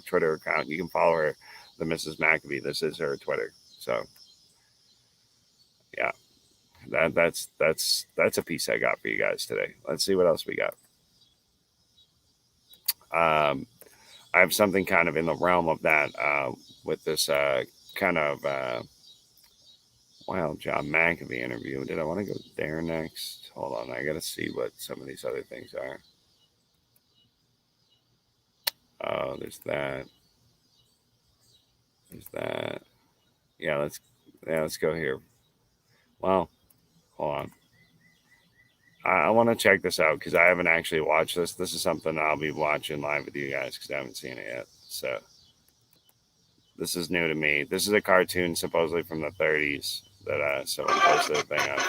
Twitter account. You can follow her, the Mrs. McAfee. This is her Twitter. So, yeah, that's a piece I got for you guys today. Let's see what else we got. I have something kind of in the realm of that with this kind of John McAfee interview. Did I want to go there next? Hold on, I got to see what some of these other things are. Oh, there's that. There's that. Yeah, let's go here. Well, hold on. I want to check this out because I haven't actually watched this. This is something I'll be watching live with you guys because I haven't seen it yet. So this is new to me. This is a cartoon supposedly from the 30s that someone posted a thing on.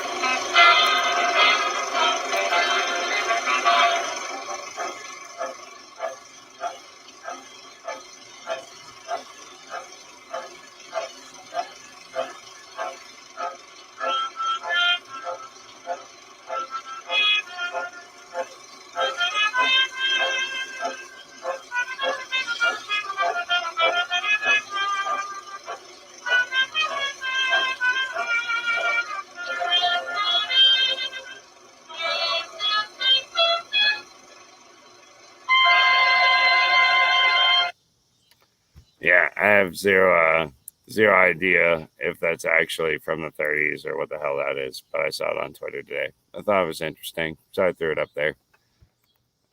Yeah, I have zero idea if that's actually from the 30s or what the hell that is, but I saw it on Twitter today. I thought it was interesting, so I threw it up there.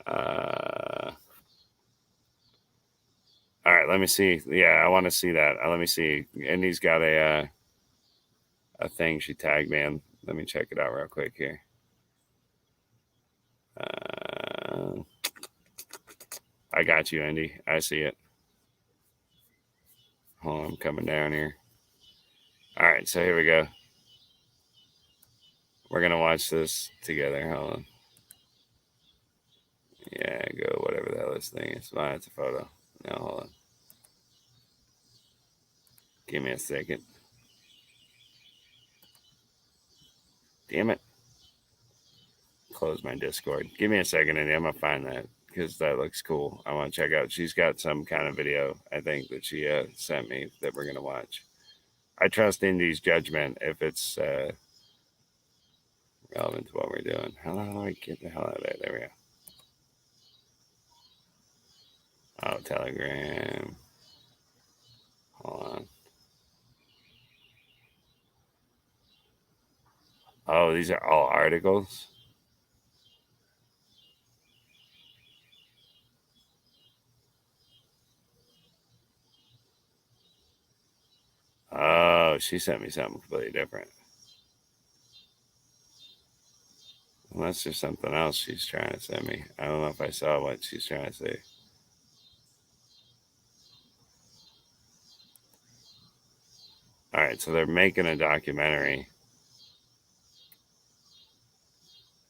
All right, let me see. Yeah, I want to see that. Let me see. Indy's got a thing she tagged me in. Let me check it out real quick here. I got you, Indy. I see it. Hold on, I'm coming down here. All right, so here we go. We're going to watch this together. Hold on. Yeah, go whatever the hell this thing is. Fine, it's a photo. No, hold on. Give me a second. Damn it. Close my Discord. Give me a second, Indy. I'm going to find that because that looks cool. I want to check out. She's got some kind of video, I think, that she sent me that we're going to watch. I trust Indy's judgment if it's relevant to what we're doing. How do I get the hell out of there? There we go. Oh, Telegram. Hold on. Oh, these are all articles? Oh, she sent me something completely different. Unless there's something else she's trying to send me. I don't know if I saw what she's trying to say. All right, so they're making a documentary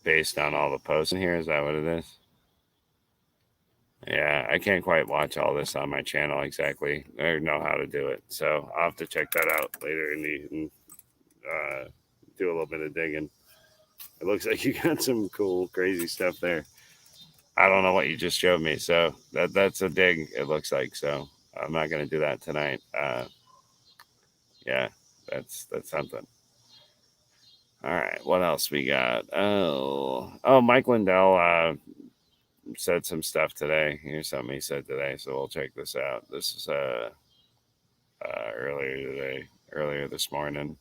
based on all the posts in here. Is that what it is? Yeah, I can't quite watch all this on my channel exactly. I know how to do it, so I'll have to check that out later and do a little bit of digging. It looks like you got some cool, crazy stuff there. I don't know what you just showed me, so that's a dig. It looks like, so I'm not gonna do that tonight. Yeah, that's something. All right, what else we got? Oh, Mike Lindell said some stuff today. Here's something he said today, so we'll check this out. This is earlier this morning.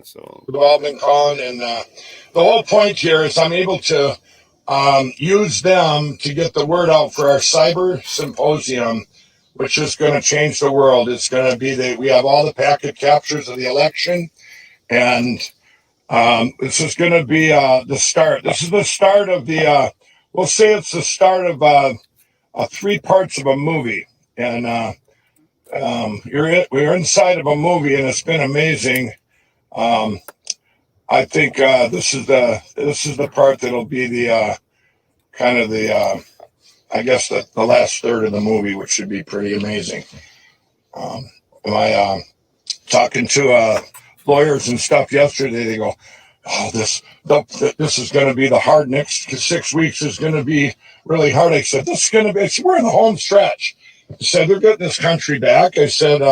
So We've all been calling, and the whole point here is I'm able to use them to get the word out for our cyber symposium, which is going to change the world. It's going to be we have all the packet captures of the election, and this is going to be the start. This is the start of we'll say it's the start of 3 parts of a movie. And we're inside of a movie, and it's been amazing. I think this is the part that'll be the kind of the I guess the last third of the movie, which should be pretty amazing. My talking to lawyers and stuff yesterday, they go, "Oh, this is going to be the hard next 6 weeks is going to be really hard." I said, "This is going to be." We're in the home stretch. I said, "They're getting this country back." I said,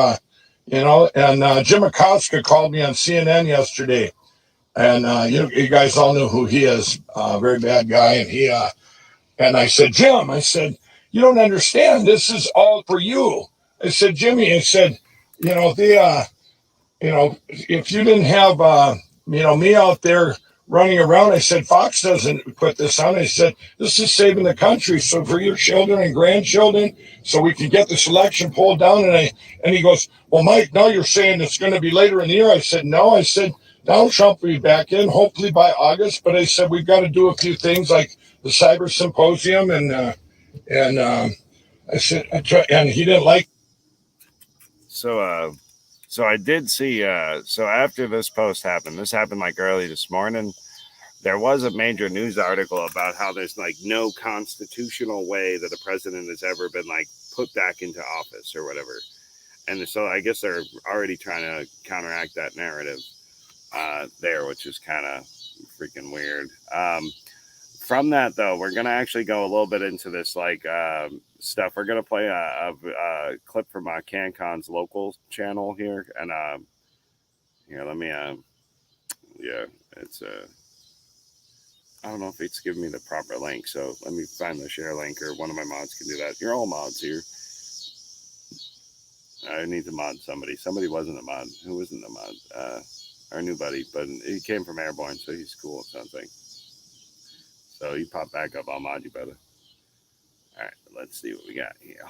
and Jim Acosta called me on CNN yesterday, and you guys all know who he is, very bad guy, and I said, "Jim," I said, "you don't understand. This is all for you." I said, "Jimmy," I said, if you didn't have, me out there running around," I said, "Fox doesn't put this on." I said, "This is saving the country. So for your children and grandchildren, so we can get this election pulled down." And he goes, "Well, Mike, now you're saying it's going to be later in the year." I said, "No," I said, "Donald Trump will be back in hopefully by August." But I said, "We've got to do a few things like the cyber symposium." And I said, and he didn't like. So I did see, so after this post happened, this happened like early this morning, there was a major news article about how there's like no constitutional way that a president has ever been like put back into office or whatever. And so I guess they're already trying to counteract that narrative there, which is kind of freaking weird. From that, though, we're going to actually go a little bit into this like stuff. We're going to play a clip from CanCon's local channel here. And here, let me, yeah, it's, I don't know if it's giving me the proper link. So let me find the share link, or one of my mods can do that. You're all mods here. I need to mod somebody. Somebody wasn't a mod. Who wasn't a mod? Our new buddy, but he came from Airborne, so he's cool or something. So you pop back up, I'll mod you, brother. All right, let's see what we got here.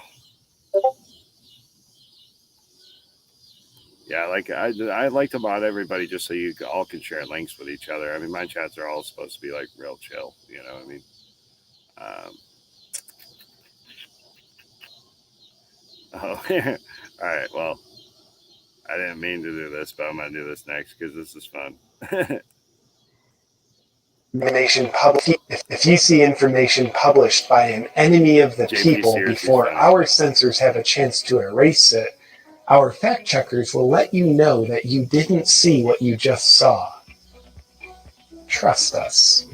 Yeah, I like to mod everybody just so you all can share links with each other. I mean, my chats are all supposed to be like real chill, you know what I mean? All right, well, I didn't mean to do this, but I'm going to do this next because this is fun. Information if you see information published by an enemy of the people before our censors have a chance to erase it, our fact checkers will let you know that you didn't see what you just saw. Trust us.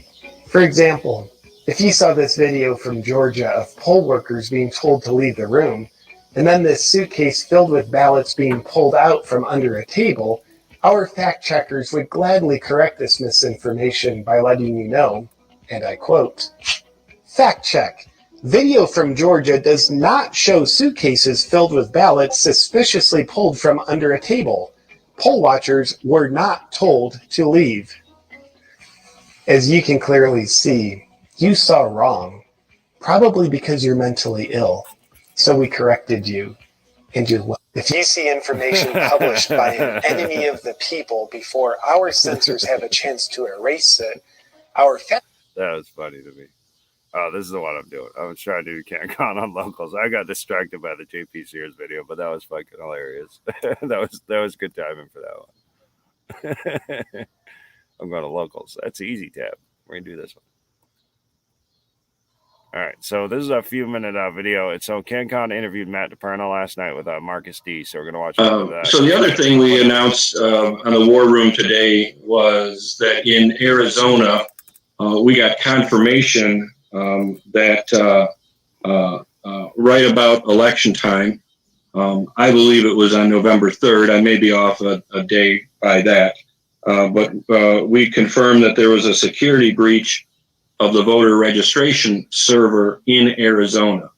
For example, if you saw this video from Georgia of poll workers being told to leave the room, and then this suitcase filled with ballots being pulled out from under a table, our fact checkers would gladly correct this misinformation by letting you know, and I quote, "Fact check. Video from Georgia does not show suitcases filled with ballots suspiciously pulled from under a table. Poll watchers were not told to leave." As you can clearly see, you saw wrong, probably because you're mentally ill. So we corrected you. And if you see information published by an enemy of the people before our censors have a chance to erase it, that was funny to me. Oh, this is the one I'm doing. I was trying to do CanCon on locals. I got distracted by the JP Sears video, but that was fucking hilarious. that was good timing for that one. I'm going to locals. That's an easy tab. We're gonna do this one. All right, so this is a few-minute video. It's so CanCon interviewed Matt DePerno last night with Marcus D. So we're going to watch that. So the other thing we announced on the War Room today was that in Arizona, we got confirmation that right about election time, I believe it was on November 3rd. I may be off a day by that, but we confirmed that there was a security breach of the voter registration server in Arizona.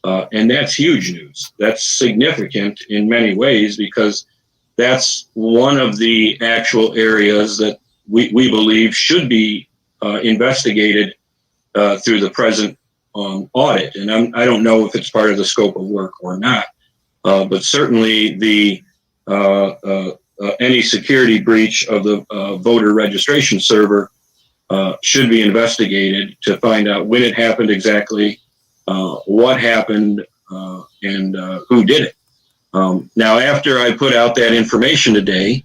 And that's huge news. That's significant in many ways because that's one of the actual areas that we believe should be investigated through the present audit. And I don't know if it's part of the scope of work or not, but certainly the any security breach of the voter registration server should be investigated to find out when it happened exactly, what happened, and who did it. Now, after I put out that information today,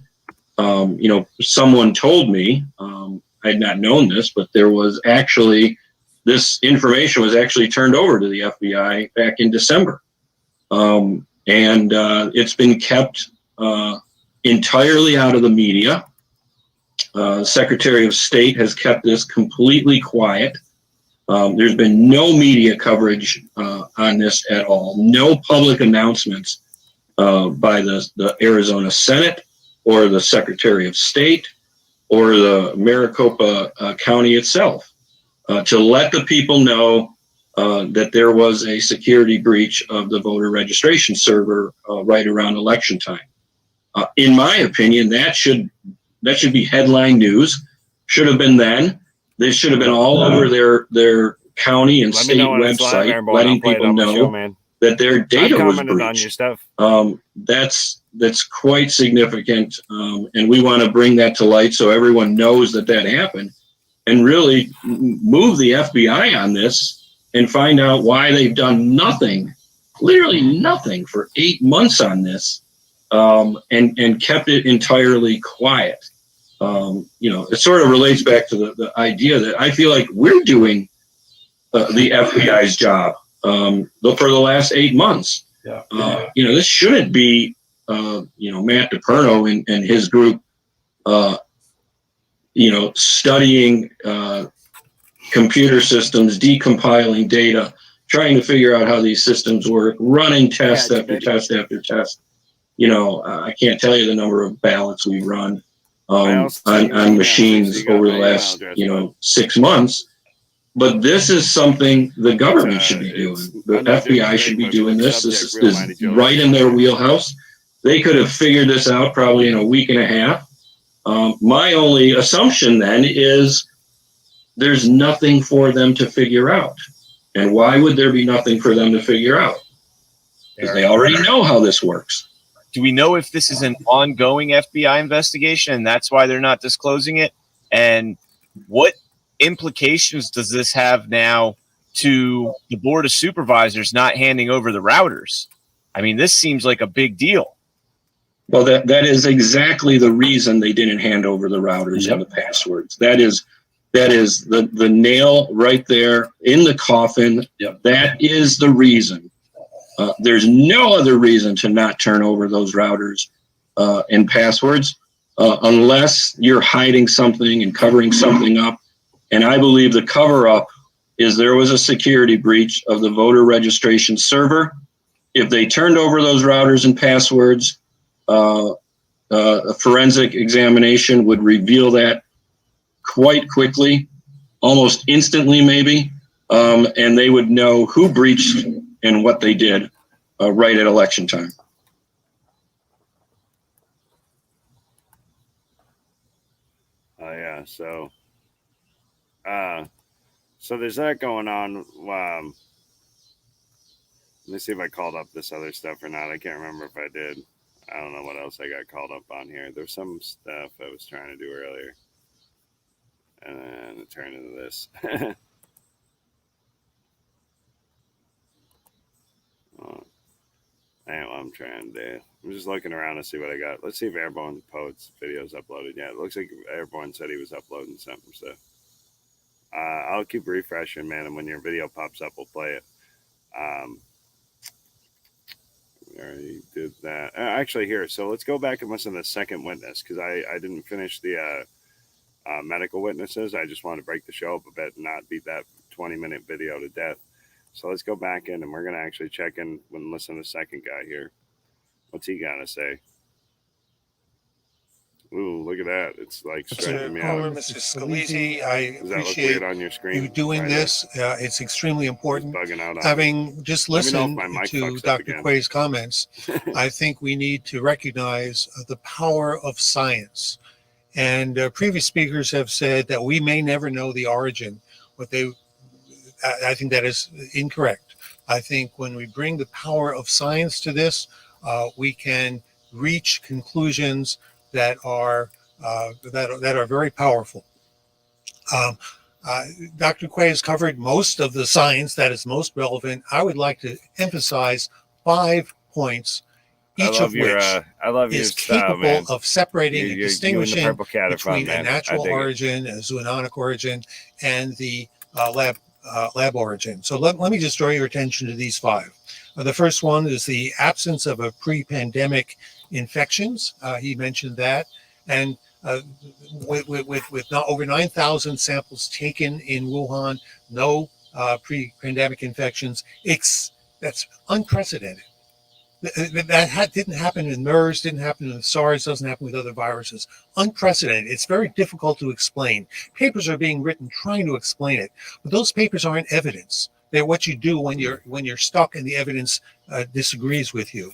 someone told me, I had not known this, but there was actually, this information was actually turned over to the FBI back in December. And it's been kept entirely out of the media. Secretary of State has kept this completely quiet. There's been no media coverage on this at all. No public announcements by the Arizona Senate or the Secretary of State or the Maricopa County itself to let the people know that there was a security breach of the voter registration server right around election time. In my opinion, that should be headline news. Should have been then. They should have been all over their county and state website, letting people know that their data was breached. That's quite significant, and we want to bring that to light so everyone knows that happened, and really move the FBI on this and find out why they've done nothing, literally nothing, for 8 months on this, and kept it entirely quiet. It sort of relates back to the idea that I feel like we're doing the FBI's job for the last 8 months. This shouldn't be, Matt DePerno and his group, studying computer systems, decompiling data, trying to figure out how these systems work, running test after test after test. I can't tell you the number of ballots we run on machines over the last 6 months, but this is something the government should be doing. The FBI should be doing this. This is right in their wheelhouse. They could have figured this out probably in a week and a half. My only assumption then is there's nothing for them to figure out. And why would there be nothing for them to figure out? Because they already know how this works. Do we know if this is an ongoing FBI investigation and that's why they're not disclosing it? And what implications does this have now to the Board of Supervisors not handing over the routers? I mean, this seems like a big deal. Well, that is exactly the reason they didn't hand over the routers and the passwords. That is the nail right there in the coffin. That is the reason. There's no other reason to not turn over those routers and passwords unless you're hiding something and covering something up. And I believe the cover up is there was a security breach of the voter registration server. If they turned over those routers and passwords, a forensic examination would reveal that quite quickly, almost instantly maybe, and they would know who breached and what they did right at election time. Oh yeah, so there's that going on. Let me see if I called up this other stuff or not. I can't remember if I did. I don't know what else I got called up on here. There's some stuff I was trying to do earlier, and then it turned into this. Ain't what I'm trying to do. I'm just looking around to see what I got. Let's see if Airborne Poet's video's uploaded. Yeah, it looks like Airborne said he was uploading something. So I'll keep refreshing, man, and when your video pops up, we'll play it. We already did that. Actually, here, so let's go back and listen to the second witness, because I didn't finish the medical witnesses. I just wanted to break the show up a bit and not beat that 20-minute video to death. So let's go back in, and we're going to actually check in and listen to the second guy here. What's he got to say? Ooh, look at that. It's like stretching me out. Mr. Scalise, I Does that look appreciate weird on your screen? you doing Right this. It's extremely important. bugging out on Having just Let me know if listened my mic to fucks up Dr. again. Quay's comments, I think we need to recognize the power of science. And previous speakers have said that we may never know the origin. I think that is incorrect. I think when we bring the power of science to this, we can reach conclusions that are very powerful. Dr. Quay has covered most of the science that is most relevant. I would like to emphasize 5 points, each of which is capable of separating and distinguishing between a natural origin, a zoonotic origin, and the lab origin. So let me just draw your attention to these 5. The first one is the absence of a pre-pandemic infections. He mentioned that. And with not over 9,000 samples taken in Wuhan, no pre-pandemic infections. That's unprecedented. That didn't happen in MERS, didn't happen in SARS, doesn't happen with other viruses. Unprecedented. It's very difficult to explain. Papers are being written trying to explain it, but those papers aren't evidence. They're what you do when you're stuck and the evidence disagrees with you.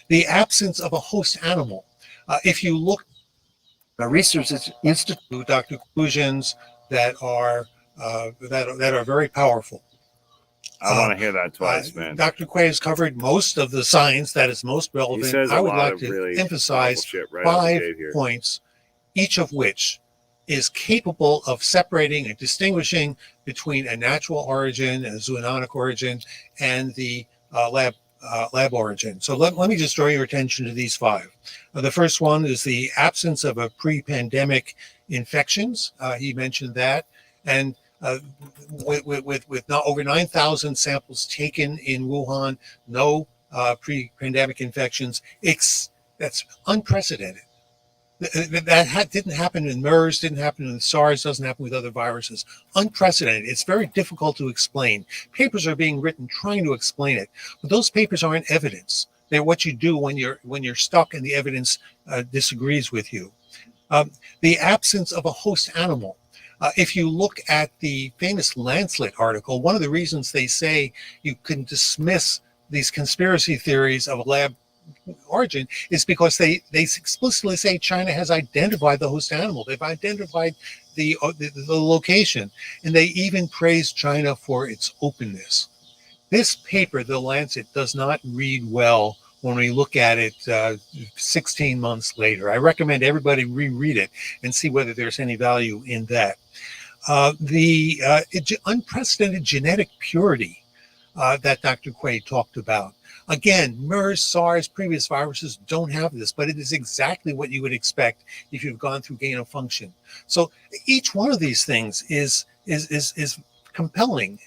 The absence of a host animal. If you look at Research Institute, Dr. conclusions that are very powerful. I want to hear that twice, man. Dr. Quay has covered most of the science that is most relevant. I would like to really emphasize 5 points, each of which is capable of separating and distinguishing between a natural origin, a zoonotic origin, and the lab origin. So let me just draw your attention to these 5. The first one is the absence of a pre-pandemic infections. He mentioned that. And with not over 9,000 samples taken in Wuhan, no pre-pandemic infections. That's unprecedented. That didn't happen in MERS, didn't happen in SARS, doesn't happen with other viruses. Unprecedented. It's very difficult to explain. Papers are being written trying to explain it, but those papers aren't evidence. They're what you do when you're stuck and the evidence disagrees with you. The absence of a host animal. If you look at the famous Lancet article, one of the reasons they say you can dismiss these conspiracy theories of a lab origin is because they explicitly say China has identified the host animal. They've identified the location, and they even praise China for its openness. This paper, The Lancet, does not read well when we look at it 16 months later. I recommend everybody reread it and see whether there's any value in that. The unprecedented genetic purity that Dr. Quay talked about. Again, MERS, SARS, previous viruses don't have this, but it is exactly what you would expect if you've gone through gain of function. So each one of these things is compelling.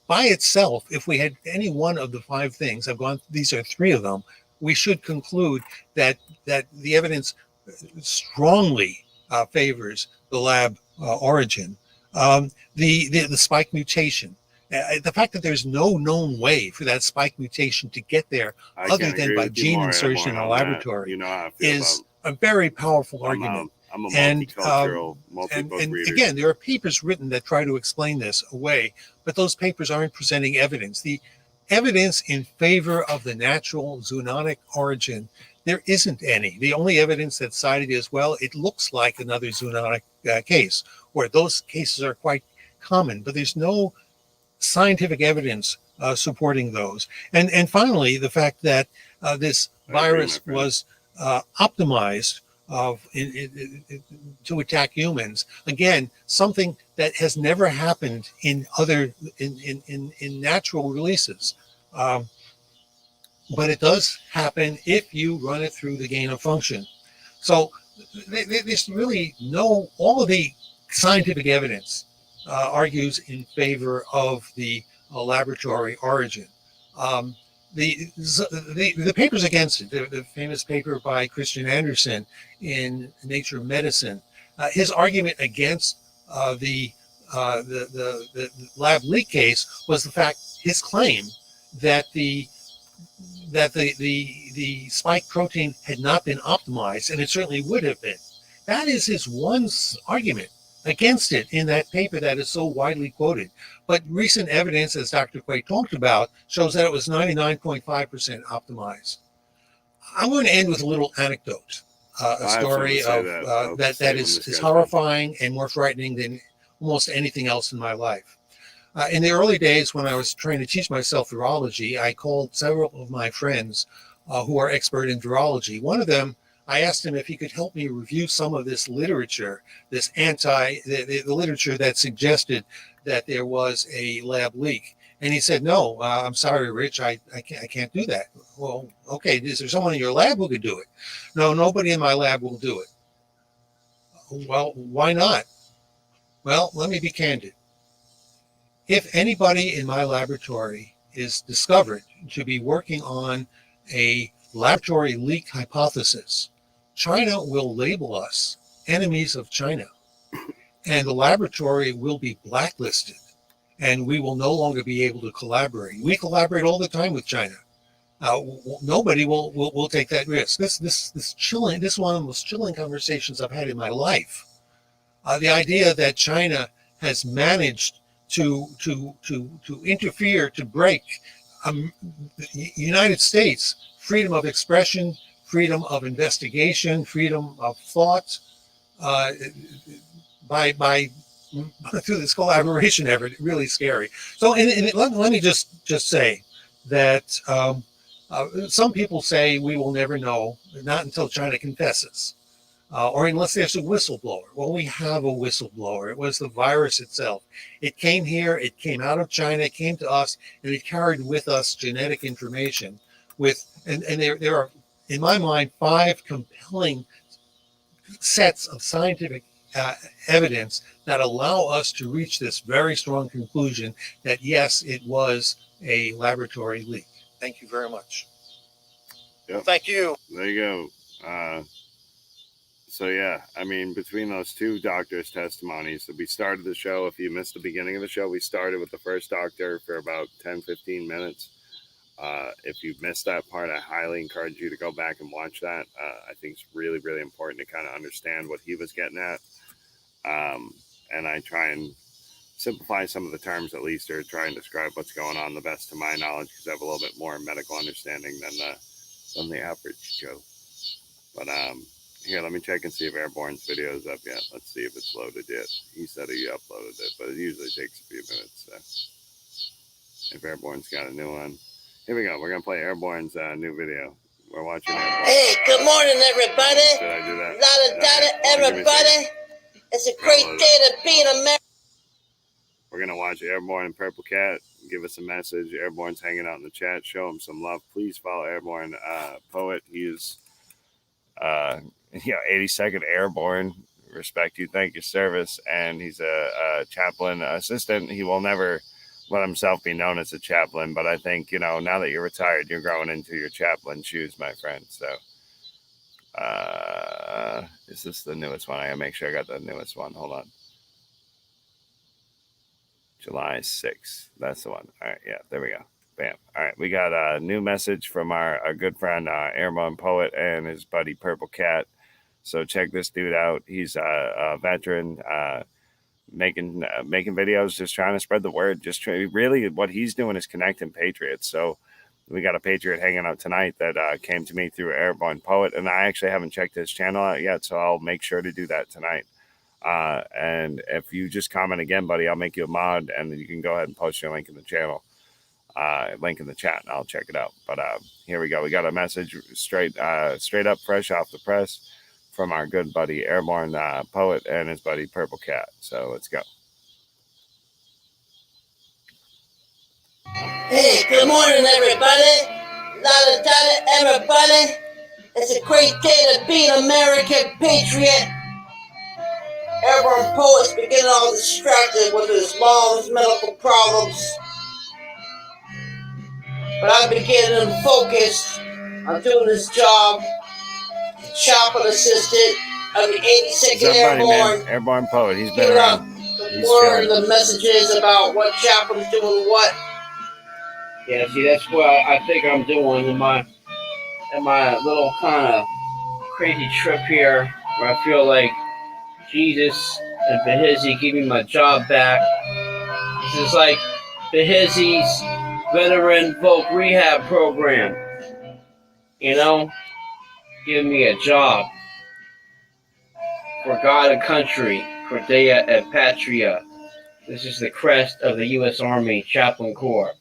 By itself, if we had any one of the 5 things, these are 3 of them, we should conclude that the evidence strongly favors the lab origin. The spike mutation. The fact that there's no known way for that spike mutation to get there other than by gene insertion in a laboratory is a very powerful argument. I'm a multicultural, multi-book and reader. again, there are papers written that try to explain this away, but those papers aren't presenting evidence. The evidence in favor of the natural zoonotic origin, there isn't any. The only evidence that's cited is, well, it looks like another zoonotic case, or those cases are quite common, but there's no scientific evidence supporting those. And finally, the fact that this virus was optimized to attack humans. Again, something that has never happened in natural releases. But it does happen if you run it through the gain of function. So there's really all of the scientific evidence argues in favor of the laboratory origin. The papers against it, the famous paper by Christian Andersen in Nature Medicine, his argument against the lab leak case was the fact, his claim that the spike protein had not been optimized, and it certainly would have been. That is his one argument against it in that paper that is so widely quoted. But recent evidence, as Dr. Quay talked about, shows that it was 99.5% optimized. I'm going to end with a little anecdote, a story of that is horrifying and more frightening than almost anything else in my life. In the early days when I was trying to teach myself virology, I called several of my friends who are expert in virology. One of them, I asked him if he could help me review some of this literature, the literature that suggested that there was a lab leak. And he said, no, I'm sorry, Rich, I can't do that. Well, okay, is there someone in your lab who could do it? No, nobody in my lab will do it. Well, why not? Well, let me be candid. If anybody in my laboratory is discovered to be working on a laboratory leak hypothesis, China will label us enemies of China, and the laboratory will be blacklisted, and we will no longer be able to collaborate. We collaborate all the time with China. Nobody will take that risk. This is one of the most chilling conversations I've had in my life. The idea that China has managed to interfere, to break the United States freedom of expression, freedom of investigation, freedom of thought, by through this collaboration effort, really scary. So, let me just say that some people say we will never know, not until China confesses, or unless there's a whistleblower. Well, we have a whistleblower. It was the virus itself. It came here, it came out of China, it came to us, and it carried with us genetic information. And there are, in my mind, 5 compelling sets of scientific evidence that allow us to reach this very strong conclusion that yes, it was a laboratory leak. Thank you very much. Yep. Thank you. There you go. So yeah, I mean, between those 2 doctors' testimonies, so we started the show. If you missed the beginning of the show, we started with the first doctor for about 10-15 minutes. If you missed that part, I highly encourage you to go back and watch that. I think it's really, really important to kind of understand what he was getting at. And I try and simplify some of the terms, at least, or try and describe what's going on the best to my knowledge, because I have a little bit more medical understanding than the average Joe. But here, let me check and see if Airborne's video is up yet. Let's see if it's loaded yet. He said he uploaded it, but it usually takes a few minutes. So if Airborne's got a new one. Here we go. We're going to play Airborne's new video. We're watching Airborne. Hey, good morning, everybody. Did I do that? Everybody. It's a great day to be in America. We're going to watch Airborne and Purple Cat. Give us a message. Airborne's hanging out in the chat. Show him some love. Please follow Airborne Poet. He's 82nd Airborne. Respect you. Thank your service. And he's a chaplain assistant. He will never let himself be known as a chaplain, but I think, now that you're retired, you're growing into your chaplain shoes, my friend. So is this the newest one? I gotta make sure I got the newest one. Hold on. July 6th. That's the one. All right. Yeah, there we go. Bam. All right. We got a new message from our good friend, Airborne Poet, and his buddy Purple Cat. So check this dude out. He's a veteran, making videos, just trying to spread the word. Really what he's doing is connecting patriots. So we got a patriot hanging out tonight that came to me through Airborne Poet, and I actually haven't checked his channel out yet, so I'll make sure to do that tonight. And if you just comment again, buddy, I'll make you a mod, and then you can go ahead and post your link in the channel, link in the chat, and I'll check it out. But here we go. We got a message straight up, fresh off the press, from our good buddy Airborne Poet and his buddy Purple Cat. So let's go. Hey, good morning, everybody. Everybody. It's a great day to be an American patriot. airborne poet's been getting all distracted with his mom's medical problems. But I've been getting him focused on doing his job. Chaplain assistant of the 82nd What's up, buddy, man? Airborne. Airborne poet. He's been Giving out around. the word, the messages about what chaplain's doing what. Yeah, see, that's what I think I'm doing in my little kind of crazy trip here, where I feel like Jesus and Behizzi give me my job back. This is like Behizzi's veteran voc rehab program. You know, give me a job for God and country, for Dea et Patria. This is the crest of the U.S. Army Chaplain Corps.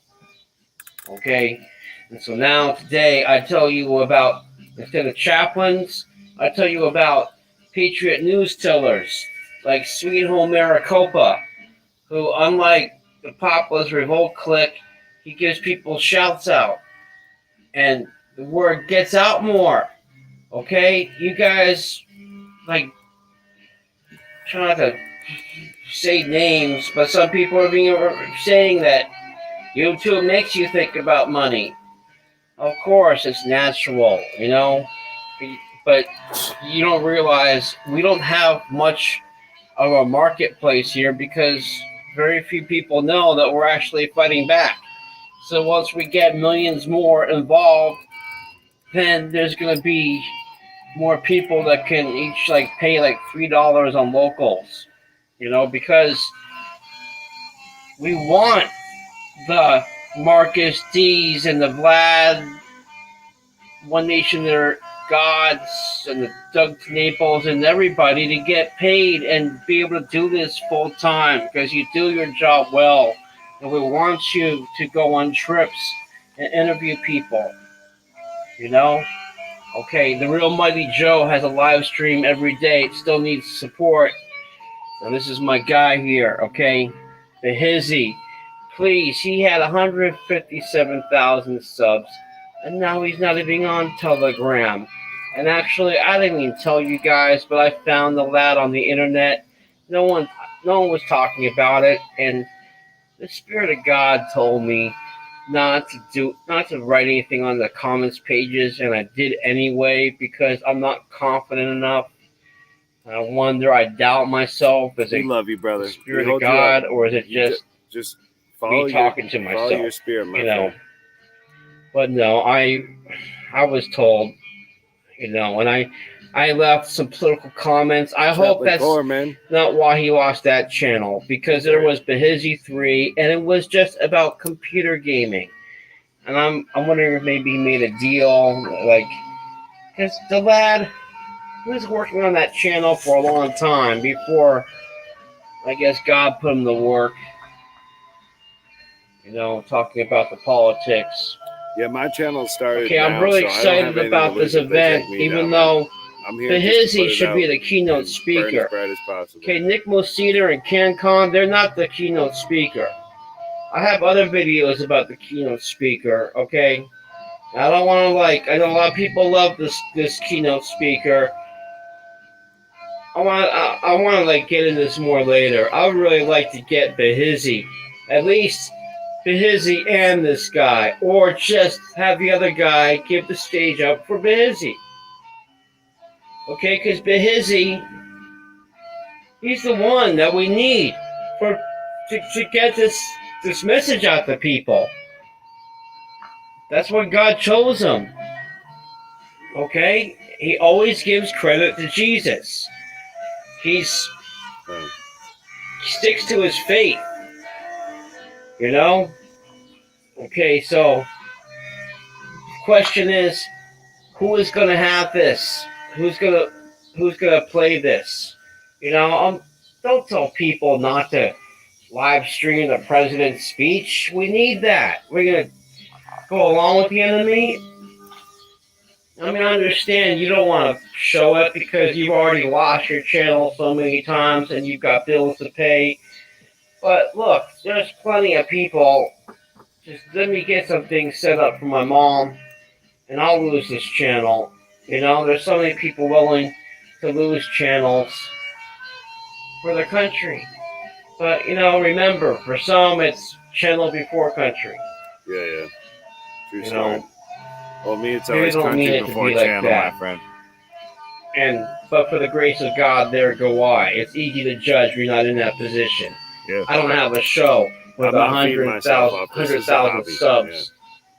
Okay, and so now today I tell you about, instead of chaplains, I tell you about patriot news tellers like Sweet Home Maricopa, who, unlike the Papa's Revolt clique, he gives people shouts out, and the word gets out more. Okay, you guys like try not to say names, but some people are saying that YouTube makes you think about money. Of course, it's natural, you know, but you don't realize we don't have much of a marketplace here because very few people know that we're actually fighting back. So once we get millions more involved, then there's going to be more people that can each like pay like $3 on locals, you know, because we want the Marcus D's and the Vlad One Nation Their Gods and the Doug Naples and everybody to get paid and be able to do this full time because you do your job well. And we want you to go on trips and interview people. You know? Okay, the Real Mighty Joe has a live stream every day. It still needs support. And this is my guy here, okay? The Hizzy. Please, he had 157,000 subs, and now he's not even on Telegram. And actually, I didn't even tell you guys, but I found the lad on the internet. No one was talking about it, and the Spirit of God told me not to write anything on the comments pages, and I did anyway because I'm not confident enough. I wonder, I doubt myself. Is it love you, brother. The Spirit of God, or is it just me talking to myself? Follow your spirit, my friend. But no, I was told, you know, and I left some political comments. I hope that's not why he lost that channel, because there was Behizzi 3, and it was just about computer gaming. And I'm wondering if maybe he made a deal, like, because the lad was working on that channel for a long time before, I guess, God put him to work. You know, talking about the politics. Yeah, my channel started. Okay, I'm really excited about this event, even though Behizzi should be the keynote speaker. Okay, Nick Mosita and CanCon, they're not the keynote speaker. I have other videos about the keynote speaker, okay? I don't want to I know a lot of people love this keynote speaker. I want to get into this more later. I would really like to get Behizzi, at least Behizzi and this guy, or just have the other guy give the stage up for Behizzi. Okay, because Behizzi, he's the one that we need to get this message out to people. That's what God chose him. Okay? He always gives credit to Jesus. He sticks to his faith. You know? Okay, so question is, who is going to have this? Who's going to play this? You know, don't tell people not to live stream the president's speech. We need that. We're going to go along with the enemy. I mean, I understand you don't want to show it because you've already lost your channel so many times and you've got bills to pay. But look, there's plenty of people. Just let me get some things set up for my mom, and I'll lose this channel. You know, there's so many people willing to lose channels. for the country. But, remember, for some, it's channel before country. Yeah. True You story. know, Well, me, it's maybe always they don't mean country it to before be like channel, that. my friend. But for the grace of God, there go I. It's easy to judge when you're not in that position. Yeah. I don't have a show with I'm not feeding myself up. This is a 100,000 hobby. subs,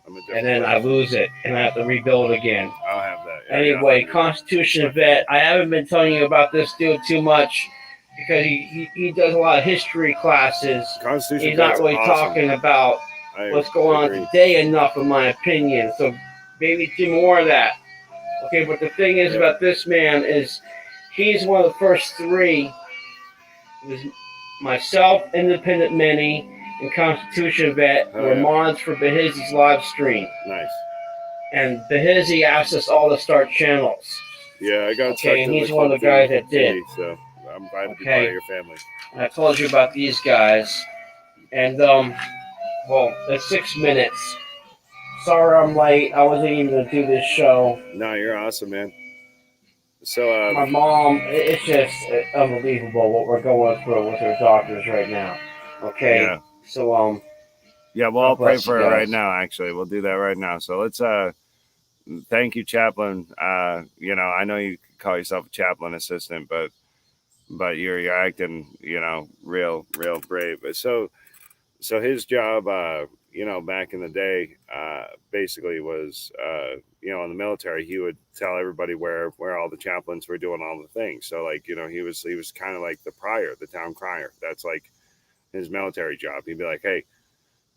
I'm a and different then I person. lose it, and I have to rebuild again. I'll have that. Yeah, Anyway, Constitution vet. I haven't been telling you about this dude too much because he does a lot of history classes. Constitution He's not vet's really awesome. talking about what's going on today enough, in my opinion. So maybe do more of that. Okay, but the thing is about this man is he's one of the first three. It was myself, Independent Mini, and Constitution Vet were mods for Behizzy's live stream. Nice. And Behizzy asked us all to start channels. Yeah, I got okay, and he's one of the guys that did. So I'm glad to be part of your family. And I told you about these guys. And, well, it's 6 minutes. Sorry I'm late. I wasn't even going to do this show. No, you're awesome, man. So, my mom, it's just unbelievable what we're going through with her doctors right now. Okay. Yeah. So, yeah, well, I'll pray for her right now, actually. We'll do that right now. So let's, thank you, Chaplain. I know you call yourself a chaplain assistant, but you're acting, real brave. So his job, back in the day, basically was, in the military, he would tell everybody where all the chaplains were doing all the things. So he was kind of like the prior, the town crier. That's like his military job. He'd be like, hey,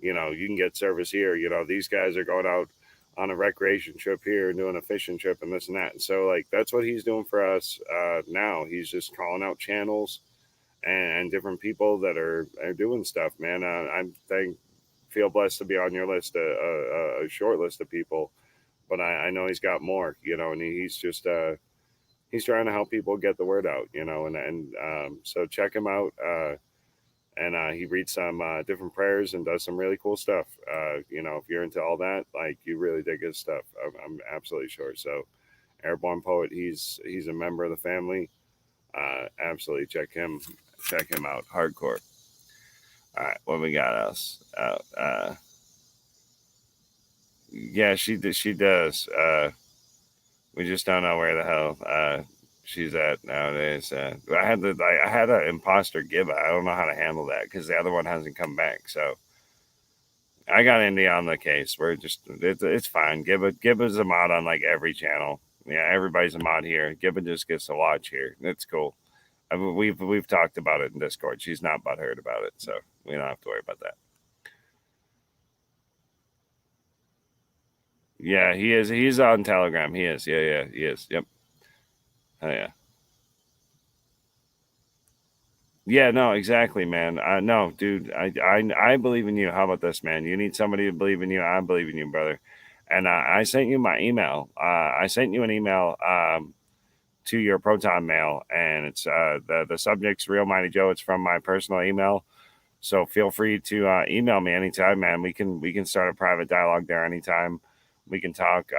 you can get service here. These guys are going out on a recreation trip here and doing a fishing trip and this and that. And so that's what he's doing for us now. He's just calling out channels and different people that are doing stuff, man. I feel blessed to be on your list, a short list of people, but I know he's got more, and he's just he's trying to help people get the word out, so check him out. And he reads some different prayers and does some really cool stuff. If you're into all that, you really dig his stuff. I'm absolutely sure. So Airborne Poet, he's a member of the family. Absolutely check him out. Hardcore. All right, what we got else? Yeah, she does. We just don't know where the hell she's at nowadays. I had an imposter Gibba. I don't know how to handle that because the other one hasn't come back. So I got Indy on the case. We're just it's fine. Gibba's a mod on every channel. Yeah, everybody's a mod here. Gibba just gets to watch here. It's cool. We've talked about it in Discord. She's not butthurt about it, so we don't have to worry about that. Yeah, he is. He's on Telegram. He is. Yeah, he is. Yep. Oh yeah. Yeah, no, exactly, man. No, dude, I believe in you. How about this, man? You need somebody to believe in you. I believe in you, brother. And I sent you my email. I sent you an email to your Proton mail, and it's the subject's Real Mighty Joe. It's from my personal email, so feel free to email me anytime, man. We can start a private dialogue there anytime. We can talk.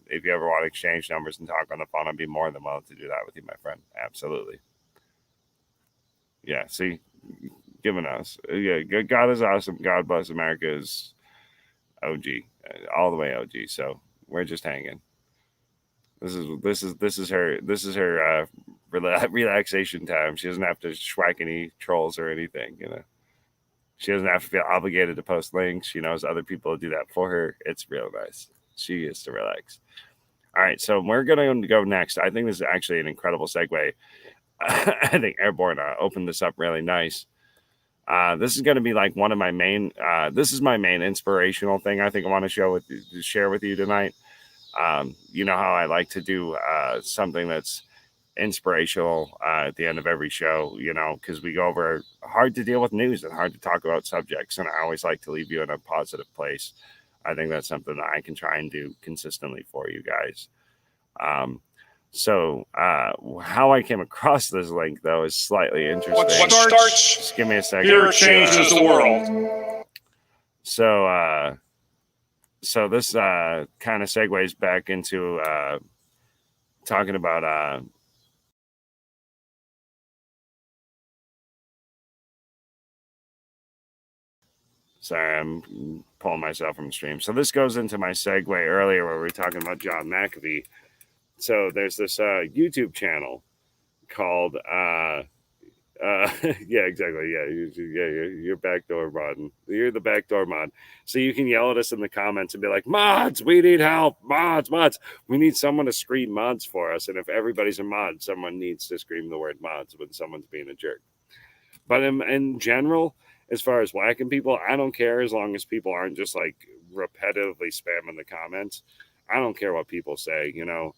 If you ever want to exchange numbers and talk on the phone, I'd be more than willing to do that with you, my friend. Absolutely. Yeah, see, giving us. Yeah, God is awesome. God bless America is OG, all the way OG. So we're just hanging. This is her relaxation time. She doesn't have to schwack any trolls or anything. She doesn't have to feel obligated to post links. She knows other people do that for her. It's real nice. She gets to relax. All right, so we're gonna go next. I think this is actually an incredible segue. I think Airborne opened this up really nice. This is going to be one of my main. This is my main inspirational thing. I think I want to share with you tonight. You know how I like to do something that's inspirational at the end of every show. Because we go over hard to deal with news and hard to talk about subjects, and I always like to leave you in a positive place. I think that's something that I can try and do consistently for you guys. So how I came across this link, though, is slightly interesting. What starts just give me a second. here changes the world. So this kind of segues back into talking about Sorry, I'm pulling myself from the stream. So this goes into my segue earlier where we were talking about John McAfee. So there's this YouTube channel called yeah, exactly. Yeah, you're backdoor modding. You're the backdoor mod. So you can yell at us in the comments and be like, mods, we need help. Mods. We need someone to scream mods for us. And if everybody's a mod, someone needs to scream the word mods when someone's being a jerk. But in general, as far as whacking people, I don't care as long as people aren't just like repetitively spamming the comments. I don't care what people say, you know.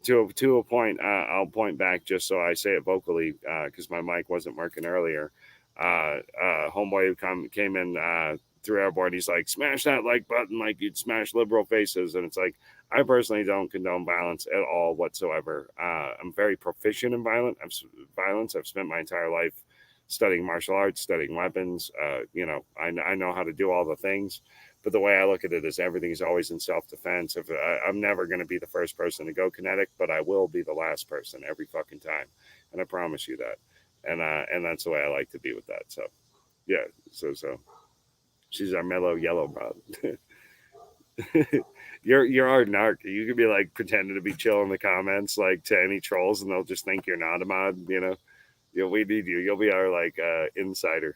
To a point, I'll point back just so I say it vocally because my mic wasn't working earlier. Homeboy who came in through Airborne, he's like, smash that like button like you'd smash liberal faces. And it's like, I personally don't condone violence at all whatsoever. I'm very proficient in violence. I've spent my entire life studying martial arts, studying weapons. You know, I know how to do all the things. But the way I look at it is everything is always in self-defense. I'm never going to be the first person to go kinetic, but I will be the last person every fucking time. And I promise you that. And that's the way I like to be with that. So, yeah. So she's our mellow yellow mod. You're our narc. You could be like pretending to be chill in the comments, like to any trolls, and they'll just think you're not a mod, you know? We need you. You'll be our like insider.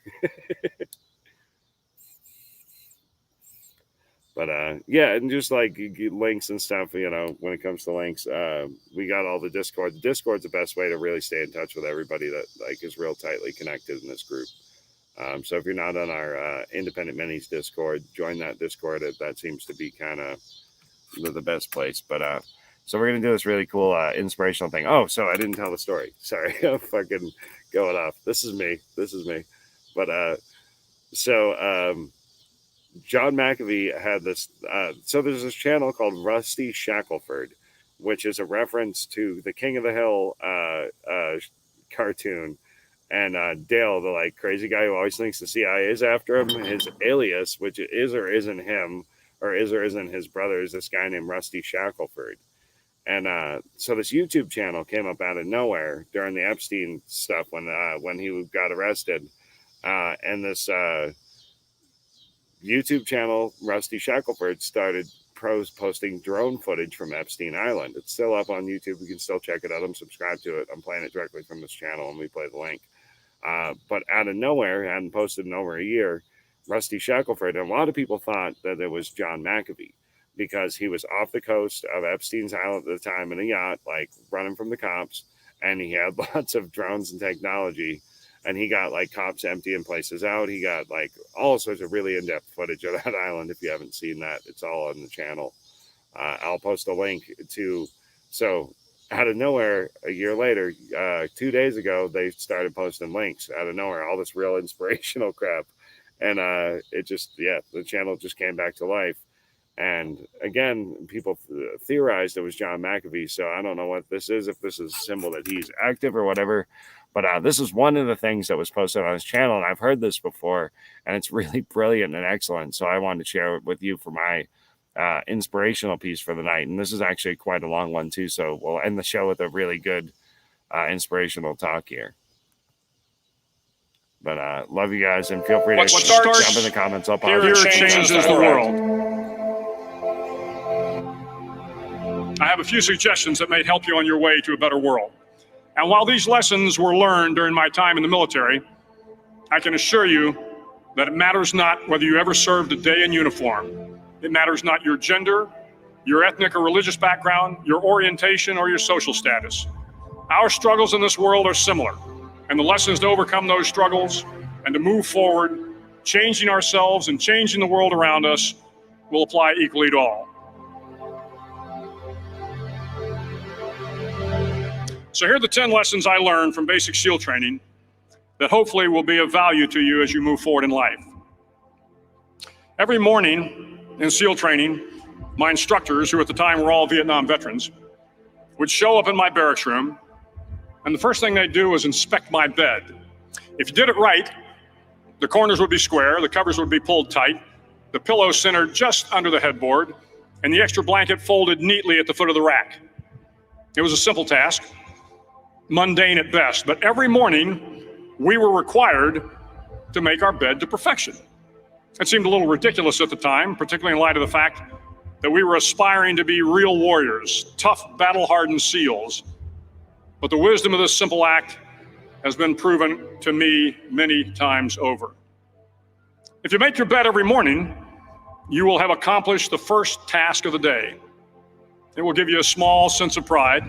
But yeah, and just like links and stuff, you know, when it comes to links, we got all the Discord. The Discord's the best way to really stay in touch with everybody that like is real tightly connected in this group. So if you're not on our Independent Minis Discord, join that Discord. That seems to be kind of the best place. But so we're gonna do this really cool inspirational thing. Oh, so I didn't tell the story. Sorry, I'm fucking going off. This is me. But John McAfee had this. So there's this channel called Rusty Shackelford, which is a reference to the King of the Hill cartoon. And Dale, the like crazy guy who always thinks the CIA is after him, his alias, which is or isn't him, or isn't his brother, is this guy named Rusty Shackelford. And so this YouTube channel came up out of nowhere during the Epstein stuff when he got arrested, and this. YouTube channel Rusty Shackelford started posting drone footage from Epstein Island. It's still up on YouTube. You can still check it out. I'm subscribed to it. I'm playing it directly from this channel, and we play the link. But out of nowhere, hadn't posted in over a year, Rusty Shackelford, and a lot of people thought that it was John McAfee because he was off the coast of Epstein's Island at the time in a yacht, like running from the cops, and he had lots of drones and technology. And he got like cops emptying places out. He got like all sorts of really in-depth footage of that island. If you haven't seen that, it's all on the channel. I'll post a link to. So out of nowhere, a year later, 2 days ago, they started posting links out of nowhere. All this real inspirational crap, and it just the channel just came back to life. And again, people theorized it was John McAfee. So I don't know what this is. If this is a symbol that he's active or whatever. But this is one of the things that was posted on his channel, and I've heard this before, and it's really brilliant and excellent. So I wanted to share it with you for my inspirational piece for the night. And this is actually quite a long one, too. So we'll end the show with a really good inspirational talk here. But love you guys, and feel free to jump in the comments. I'll here changes the world. I have a few suggestions that may help you on your way to a better world. And while these lessons were learned during my time in the military, I can assure you that it matters not whether you ever served a day in uniform. It matters not your gender, your ethnic or religious background, your orientation, or your social status. Our struggles in this world are similar, and the lessons to overcome those struggles and to move forward, changing ourselves and changing the world around us, will apply equally to all. So here are the 10 lessons I learned from basic SEAL training that hopefully will be of value to you as you move forward in life. Every morning in SEAL training, my instructors, who at the time were all Vietnam veterans, would show up in my barracks room, and the first thing they'd do was inspect my bed. If you did it right, the corners would be square, the covers would be pulled tight, the pillow centered just under the headboard, and the extra blanket folded neatly at the foot of the rack. It was a simple task, mundane at best, but every morning we were required to make our bed to perfection. It seemed a little ridiculous at the time, particularly in light of the fact that we were aspiring to be real warriors, tough, battle-hardened SEALs. But the wisdom of this simple act has been proven to me many times over. If you make your bed every morning, you will have accomplished the first task of the day. It will give you a small sense of pride,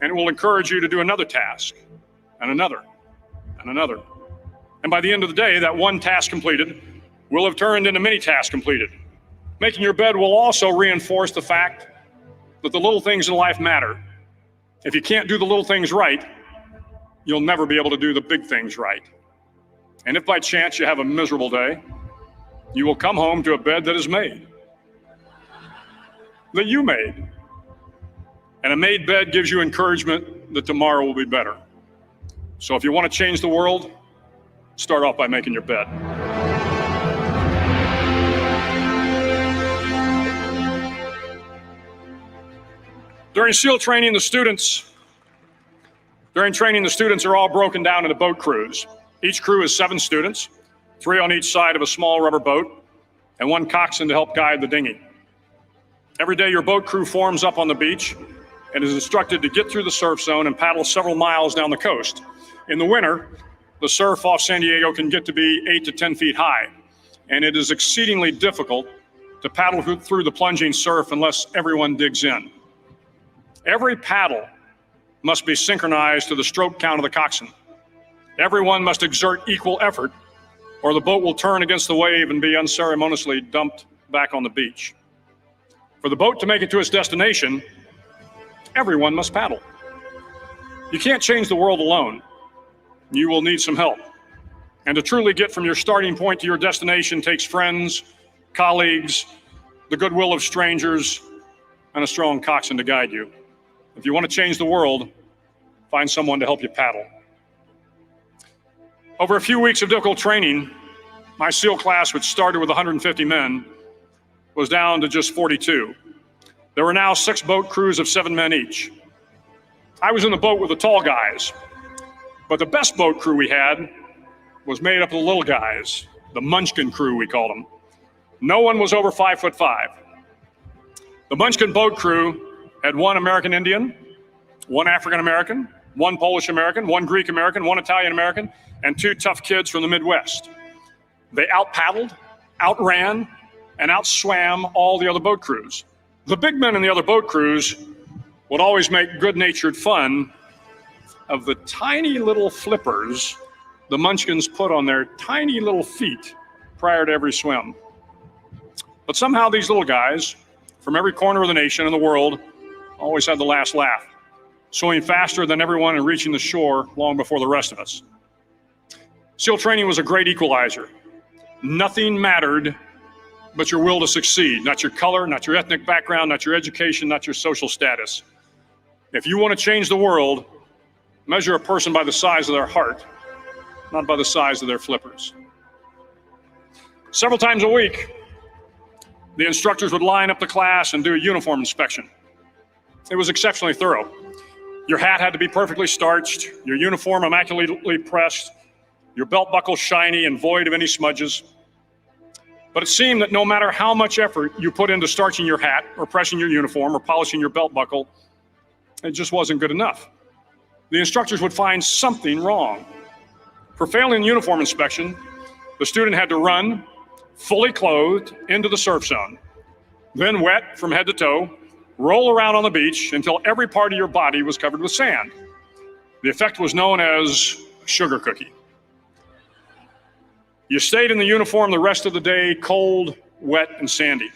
and it will encourage you to do another task, and another, and another. And by the end of the day, that one task completed will have turned into many tasks completed. Making your bed will also reinforce the fact that the little things in life matter. If you can't do the little things right, you'll never be able to do the big things right. And if by chance you have a miserable day, you will come home to a bed that is made, that you made. And a made bed gives you encouragement that tomorrow will be better. So if you want to change the world, start off by making your bed. During SEAL training, the students are all broken down into boat crews. Each crew is 7 students, 3 on each side of a small rubber boat, and 1 coxswain to help guide the dinghy. Every day, your boat crew forms up on the beach and is instructed to get through the surf zone and paddle several miles down the coast. In the winter, the surf off San Diego can get to be 8 to 10 feet high, and it is exceedingly difficult to paddle through the plunging surf unless everyone digs in. Every paddle must be synchronized to the stroke count of the coxswain. Everyone must exert equal effort, or the boat will turn against the wave and be unceremoniously dumped back on the beach. For the boat to make it to its destination, everyone must paddle. You can't change the world alone. You will need some help. And to truly get from your starting point to your destination takes friends, colleagues, the goodwill of strangers, and a strong coxswain to guide you. If you want to change the world, find someone to help you paddle. Over a few weeks of difficult training, my SEAL class, which started with 150 men, was down to just 42. There were now 6 boat crews of 7 men each. I was in the boat with the tall guys, but the best boat crew we had was made up of the little guys, the Munchkin crew, we called them. No one was over 5'5". The Munchkin boat crew had 1 American Indian, 1 African American, 1 Polish American, 1 Greek American, 1 Italian American, and 2 tough kids from the Midwest. They out-paddled, outran, and outswam all the other boat crews. The big men in the other boat crews would always make good-natured fun of the tiny little flippers the Munchkins put on their tiny little feet prior to every swim. But somehow these little guys from every corner of the nation and the world always had the last laugh, swimming faster than everyone and reaching the shore long before the rest of us. SEAL training was a great equalizer. Nothing mattered but your will to succeed, not your color, not your ethnic background, not your education, not your social status. If you want to change the world, measure a person by the size of their heart, not by the size of their flippers. Several times a week, the instructors would line up the class and do a uniform inspection. It was exceptionally thorough. Your hat had to be perfectly starched, your uniform immaculately pressed, your belt buckle shiny and void of any smudges. But it seemed that no matter how much effort you put into starching your hat or pressing your uniform or polishing your belt buckle, it just wasn't good enough. The instructors would find something wrong. For failing the uniform inspection, the student had to run fully clothed into the surf zone, then wet from head to toe, roll around on the beach until every part of your body was covered with sand. The effect was known as sugar cookie. You stayed in the uniform the rest of the day, cold, wet, and sandy.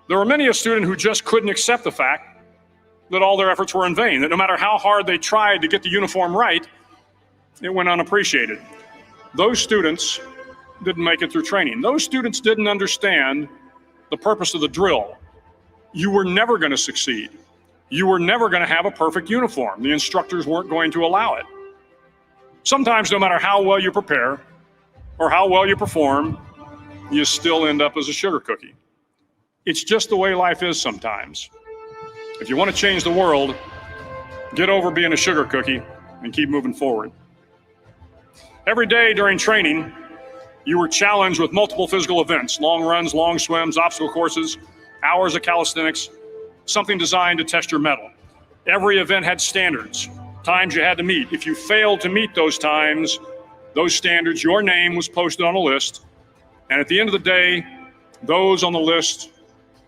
There were many a student who just couldn't accept the fact that all their efforts were in vain, that no matter how hard they tried to get the uniform right, it went unappreciated. Those students didn't make it through training. Those students didn't understand the purpose of the drill. You were never going to succeed. You were never going to have a perfect uniform. The instructors weren't going to allow it. Sometimes, no matter how well you prepare or how well you perform, you still end up as a sugar cookie. It's just the way life is sometimes. If you want to change the world, get over being a sugar cookie and keep moving forward. Every day during training, You were challenged with multiple physical events, long runs, long swims, obstacle courses, hours of calisthenics, something designed to test your mettle. Every event had standards, times you had to meet. If you failed to meet those times, those standards, your name was posted on a list. And at the end of the day, those on the list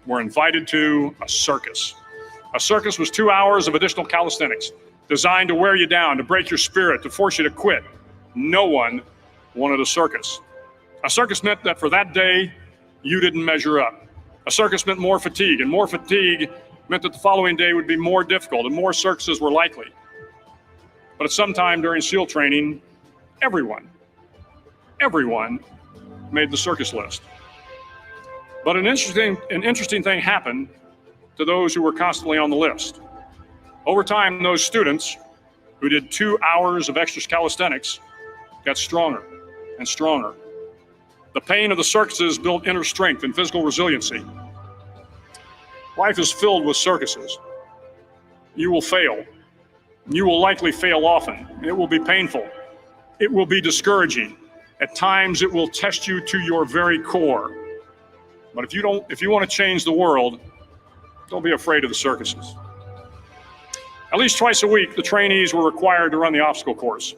were invited to a circus. A circus was 2 hours of additional calisthenics designed to wear you down, to break your spirit, to force you to quit. No one wanted a circus. A circus meant that for that day, you didn't measure up. A circus meant more fatigue, and more fatigue meant that the following day would be more difficult and more circuses were likely. But at some time during SEAL training, everyone made the circus list. But an interesting thing happened to those who were constantly on the list. Over time, those students who did 2 hours of extra calisthenics got stronger and stronger. The pain of the circuses built inner strength and physical resiliency. Life is filled with circuses. You will fail. You will likely fail often. It will be painful. It will be discouraging. At times, it will test you to your very core. But if you want to change the world, don't be afraid of the circuses. At least twice a week, the trainees were required to run the obstacle course.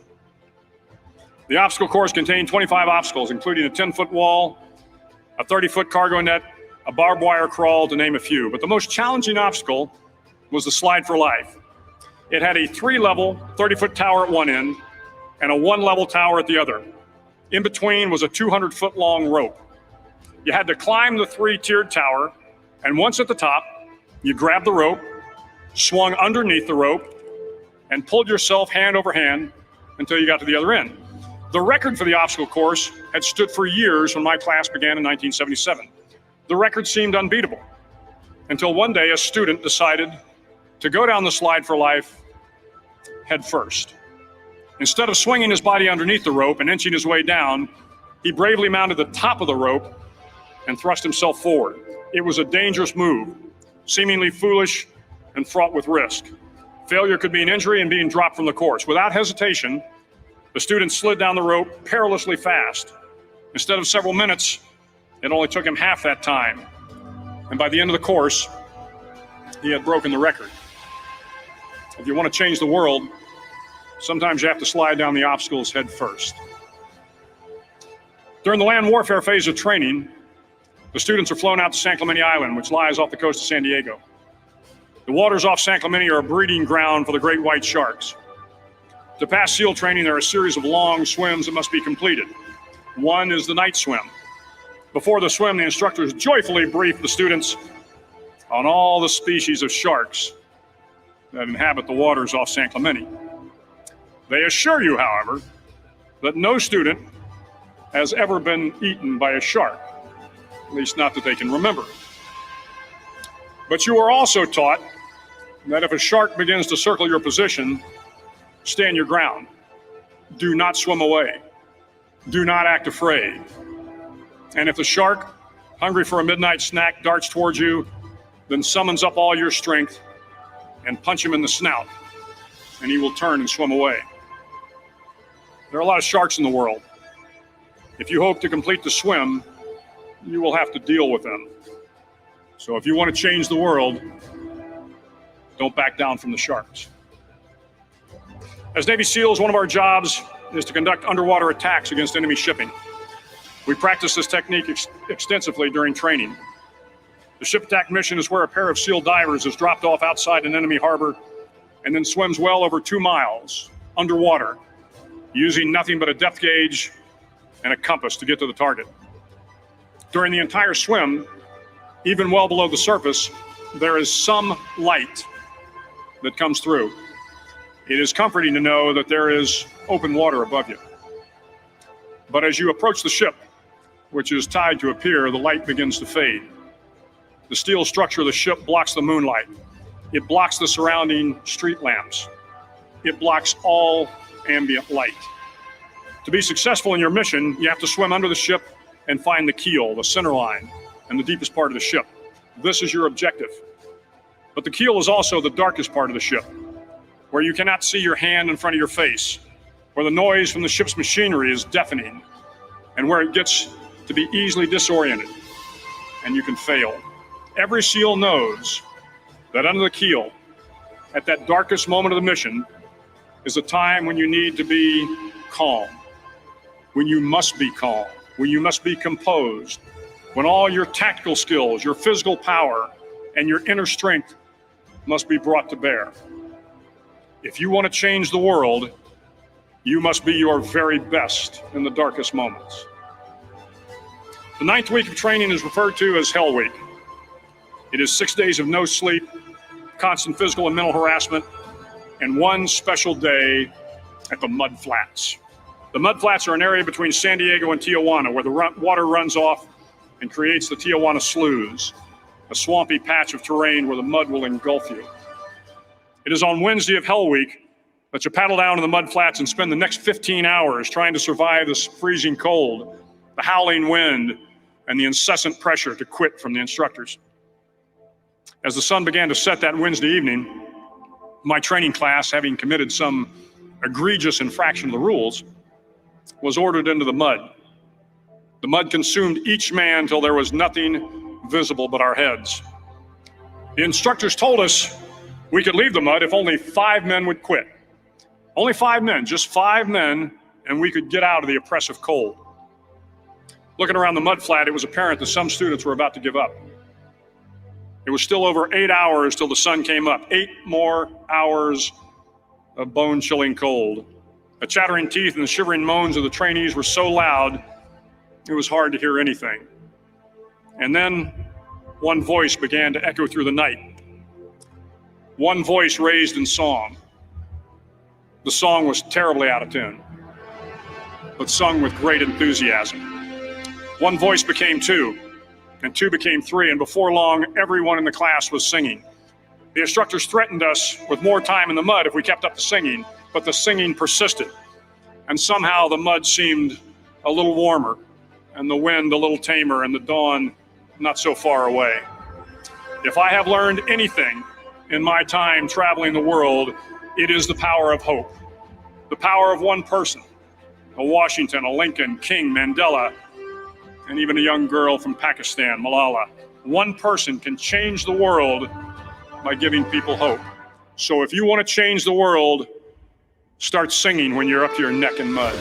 The obstacle course contained 25 obstacles, including a 10-foot wall, a 30-foot cargo net, a barbed wire crawl, to name a few. But the most challenging obstacle was the slide for life. It had a 3-level, 30-foot tower at one end and a 1-level tower at the other. In between was a 200-foot long rope. You had to climb the 3-tiered tower, and once at the top, you grabbed the rope, swung underneath the rope, and pulled yourself hand over hand until you got to the other end. The record for the obstacle course had stood for years when my class began in 1977. The record seemed unbeatable until one day a student decided to go down the slide for life head first. Instead of swinging his body underneath the rope and inching his way down, he bravely mounted the top of the rope and thrust himself forward. It was a dangerous move, seemingly foolish and fraught with risk. Failure could be an injury and being dropped from the course. Without hesitation, the student slid down the rope perilously fast. Instead of several minutes, it only took him half that time. And by the end of the course, he had broken the record. If you want to change the world, sometimes you have to slide down the obstacles head first. During the land warfare phase of training, the students are flown out to San Clemente Island, which lies off the coast of San Diego. The waters off San Clemente are a breeding ground for the great white sharks. To pass SEAL training, there are a series of long swims that must be completed. One is the night swim. Before the swim, the instructors joyfully brief the students on all the species of sharks that inhabit the waters off San Clemente. They assure you, however, that no student has ever been eaten by a shark, at least not that they can remember. But you are also taught that if a shark begins to circle your position, stand your ground. Do not swim away. Do not act afraid. And if the shark, hungry for a midnight snack, darts towards you, then summons up all your strength and punch him in the snout, and he will turn and swim away. There are a lot of sharks in the world. If you hope to complete the swim, you will have to deal with them. So if you want to change the world, don't back down from the sharks. As Navy SEALs, one of our jobs is to conduct underwater attacks against enemy shipping. We practice this technique extensively during training. The ship attack mission is where a pair of SEAL divers is dropped off outside an enemy harbor and then swims well over 2 miles underwater, using nothing but a depth gauge and a compass to get to the target. During the entire swim, even well below the surface, there is some light that comes through. It is comforting to know that there is open water above you. But as you approach the ship, which is tied to a pier, the light begins to fade. The steel structure of the ship blocks the moonlight. It blocks the surrounding street lamps. It blocks all ambient light. To be successful in your mission, you have to swim under the ship and find the keel, the center line, and the deepest part of the ship. This is your objective. But the keel is also the darkest part of the ship, where you cannot see your hand in front of your face, where the noise from the ship's machinery is deafening, and where it gets to be easily disoriented and you can fail. Every SEAL knows that under the keel, at that darkest moment of the mission, is a time when you need to be calm, when you must be calm, when you must be composed, when all your tactical skills, your physical power, and your inner strength must be brought to bear. If you want to change the world, you must be your very best in the darkest moments. The 9th week of training is referred to as Hell Week. It is 6 days of no sleep, constant physical and mental harassment, and one special day at the Mud Flats. The Mud Flats are an area between San Diego and Tijuana where the water runs off and creates the Tijuana Sloughs, a swampy patch of terrain where the mud will engulf you. It is on Wednesday of Hell Week that you paddle down to the Mud Flats and spend the next 15 hours trying to survive this freezing cold, the howling wind, and the incessant pressure to quit from the instructors. As the sun began to set that Wednesday evening, my training class, having committed some egregious infraction of the rules, was ordered into the mud. The mud consumed each man till there was nothing visible but our heads. The instructors told us we could leave the mud if only 5 men would quit. Only 5 men, just 5 men, and we could get out of the oppressive cold. Looking around the mud flat, it was apparent that some students were about to give up. It was still over 8 hours till the sun came up. 8 more hours of bone-chilling cold. The chattering teeth and the shivering moans of the trainees were so loud, it was hard to hear anything. And then one voice began to echo through the night. One voice raised in song. The song was terribly out of tune, but sung with great enthusiasm. One voice became 2, and 2 became 3, and before long, everyone in the class was singing. The instructors threatened us with more time in the mud if we kept up the singing, but the singing persisted. And somehow the mud seemed a little warmer, and the wind a little tamer, and the dawn not so far away. If I have learned anything in my time traveling the world, it is the power of hope. The power of one person, a Washington, a Lincoln, King, Mandela, and even a young girl from Pakistan, Malala. One person can change the world by giving people hope. So if you want to change the world, start singing when you're up to your neck in mud.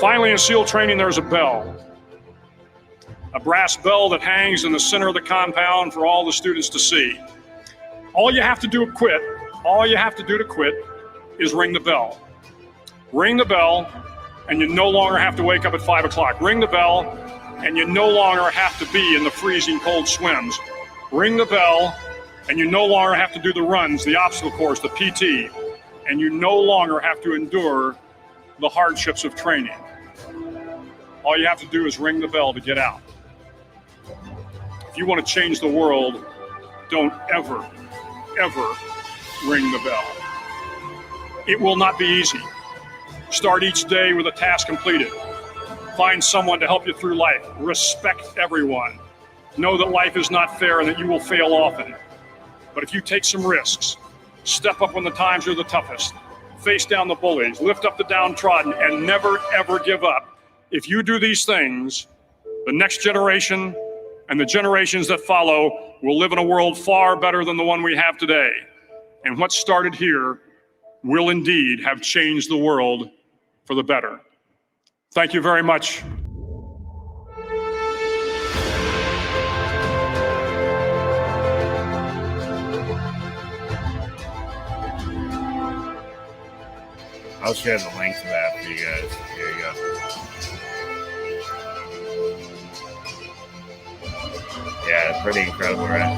Finally, in SEAL training, there's a bell. A brass bell that hangs in the center of the compound for all the students to see. All you have to do to quit is ring the bell. Ring the bell, and you no longer have to wake up at 5 o'clock. Ring the bell, and you no longer have to be in the freezing cold swims. Ring the bell, and you no longer have to do the runs, the obstacle course, the PT, and you no longer have to endure the hardships of training. All you have to do is ring the bell to get out. If you want to change the world, don't ever ring the bell. It will not be easy. Start each day with a task completed. Find someone to help you through life. Respect everyone. Know that life is not fair and that you will fail often. But if you take some risks, step up when the times are the toughest, face down the bullies, lift up the downtrodden, and never, ever give up. If you do these things, the next generation and the generations that follow will live in a world far better than the one we have today. And what started here will indeed have changed the world for the better. Thank you very much. I'll share the link to that for you guys. Here you go. Yeah, pretty incredible, right?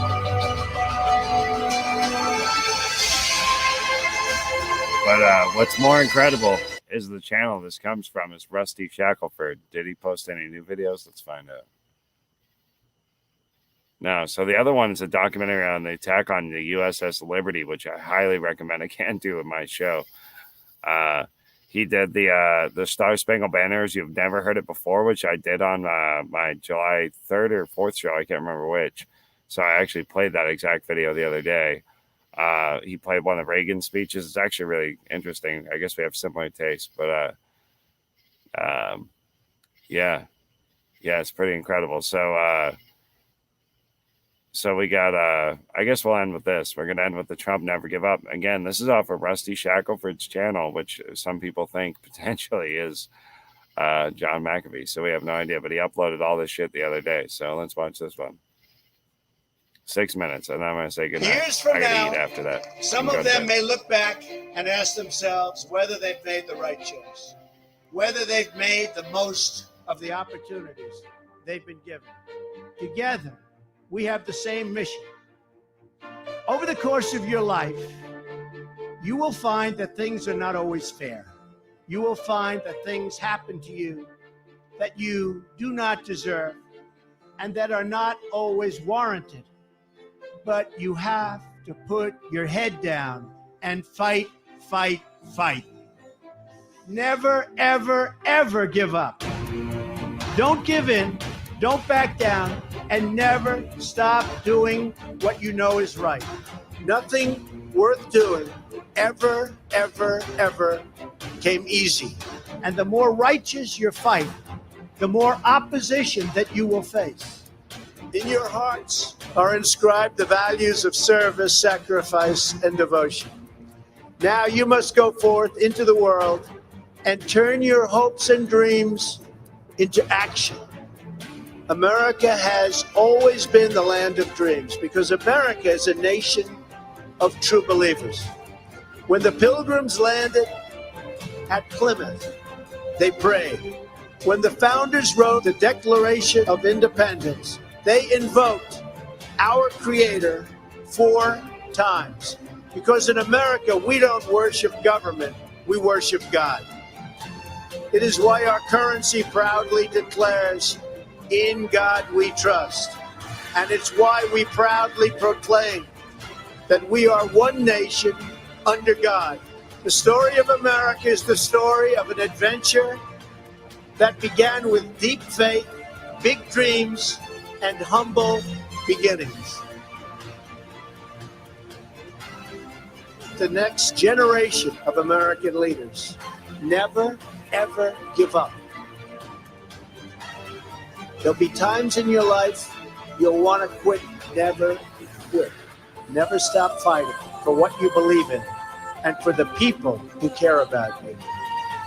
But what's more incredible is the channel this comes from is Rusty Shackelford. Did he post any new videos? Let's find out. No. So the other one is a documentary on the attack on the USS Liberty, which I highly recommend. I can't do with my show. He did the Star Spangled Banners. You've never heard it before, which I did on my July 3rd or 4th show. I can't remember which. So I actually played that exact video the other day. He played one of Reagan's speeches. It's actually really interesting. I guess we have similar tastes, but Yeah. Yeah, it's pretty incredible. So we got I guess we'll end with this. We're gonna end with the Trump never give up. Again, this is off of Rusty Shackelford's channel, which some people think potentially is John McAfee. So we have no idea, but he uploaded all this shit the other day. So let's watch this one. 6 minutes, and I'm gonna say goodnight. Years from I gotta now, eat after that. some I'm of good them then. may look back and ask themselves whether they've made the right choice, whether they've made the most of the opportunities they've been given. Together, we have the same mission. Over the course of your life, you will find that things are not always fair. You will find that things happen to you that you do not deserve and that are not always warranted. But you have to put your head down and fight, fight, fight. Never, ever, ever give up. Don't give in, don't back down, and never stop doing what you know is right. Nothing worth doing ever, ever, ever came easy. And the more righteous your fight, the more opposition that you will face. In your hearts are inscribed the values of service, sacrifice, and devotion. Now you must go forth into the world and turn your hopes and dreams into action. America has always been the land of dreams because America is a nation of true believers. When the Pilgrims landed at Plymouth, they prayed. When the founders wrote the Declaration of Independence, they invoked our Creator 4 times. Because in America, we don't worship government, we worship God. It is why our currency proudly declares, "In God we trust." And it's why we proudly proclaim that we are one nation under God. The story of America is the story of an adventure that began with deep faith, big dreams, and humble beginnings. The next generation of American leaders never, ever give up. There'll be times in your life you'll want to quit. Never quit. Never stop fighting for what you believe in and for the people who care about you.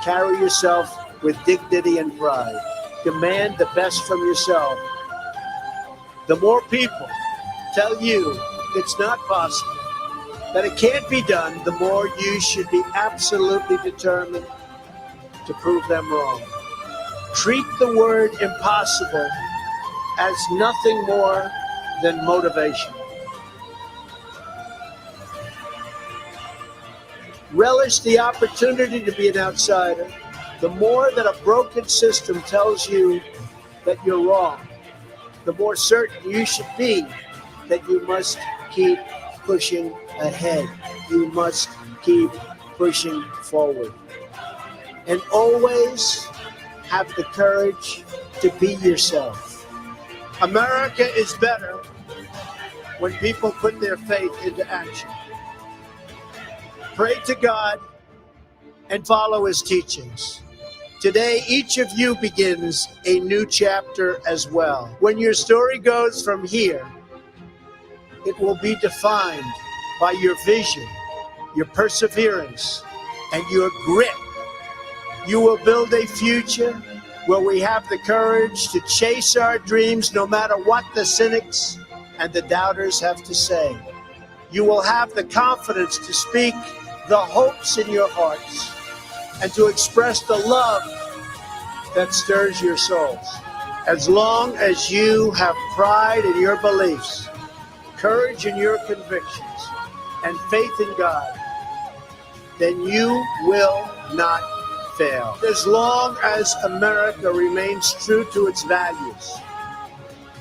Carry yourself with dignity and pride. Demand the best from yourself. The more people tell you it's not possible, that it can't be done, the more you should be absolutely determined to prove them wrong. Treat the word impossible as nothing more than motivation. Relish the opportunity to be an outsider. The more that a broken system tells you that you're wrong, the more certain you should be that you must keep pushing ahead. You must keep pushing forward. And always have the courage to be yourself. America is better when people put their faith into action. Pray to God and follow His teachings. Today, each of you begins a new chapter as well. When your story goes from here, it will be defined by your vision, your perseverance, and your grit. You will build a future where we have the courage to chase our dreams no matter what the cynics and the doubters have to say. You will have the confidence to speak the hopes in your hearts and to express the love that stirs your souls. As long as you have pride in your beliefs, courage in your convictions, and faith in God, then you will not fail. As long as America remains true to its values,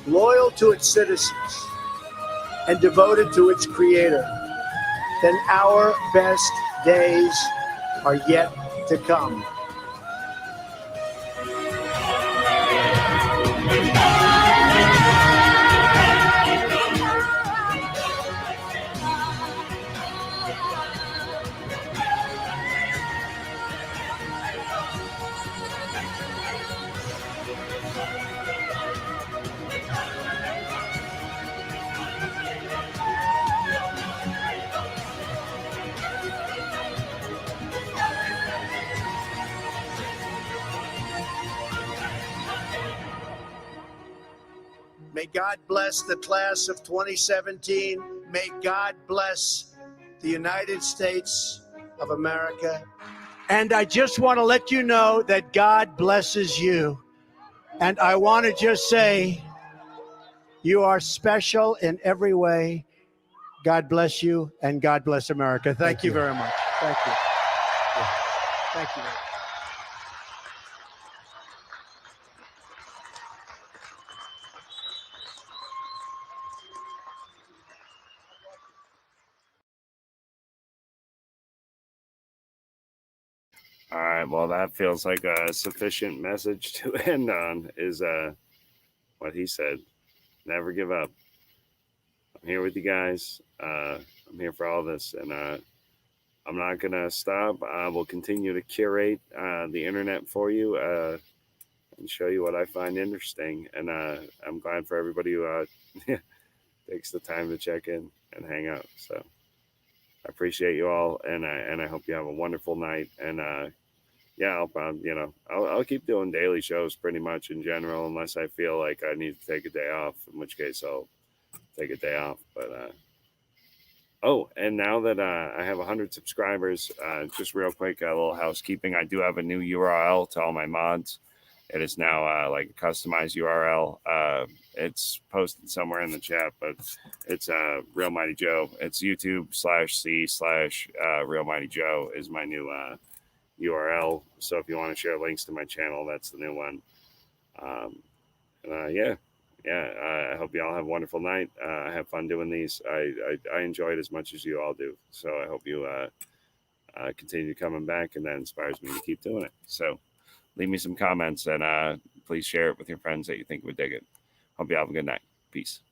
loyal to its citizens, and devoted to its Creator, then our best days are yet to come. God bless the class of 2017. May God bless the United States of America. And I just want to let you know that God blesses you. And I want to just say, you are special in every way. God bless you, and God bless America. Thank you very much. Thank you. Thank you. All right. Well, that feels like a sufficient message to end on. Is what he said. Never give up. I'm here with you guys. I'm here for all this, and I'm not gonna stop. I will continue to curate the internet for you and show you what I find interesting. And I'm glad for everybody who takes the time to check in and hang out. So I appreciate you all, and I hope you have a wonderful night. And yeah, I'll keep doing daily shows pretty much in general, unless I feel like I need to take a day off, in which case I'll take a day off. But oh, and now that I have 100 subscribers, just real quick, a little housekeeping. I do have a new URL to all my mods. It is now like a customized URL. It's posted somewhere in the chat, but it's Real Mighty Joe. It's YouTube/C/RealMightyJoe is my new URL. So if you want to share links to my channel, that's the new one. Yeah. I hope you all have a wonderful night. I have fun doing these. I enjoy it as much as you all do. So I hope you continue coming back, and that inspires me to keep doing it. So leave me some comments, and please share it with your friends that you think would dig it. Hope you have a good night. Peace.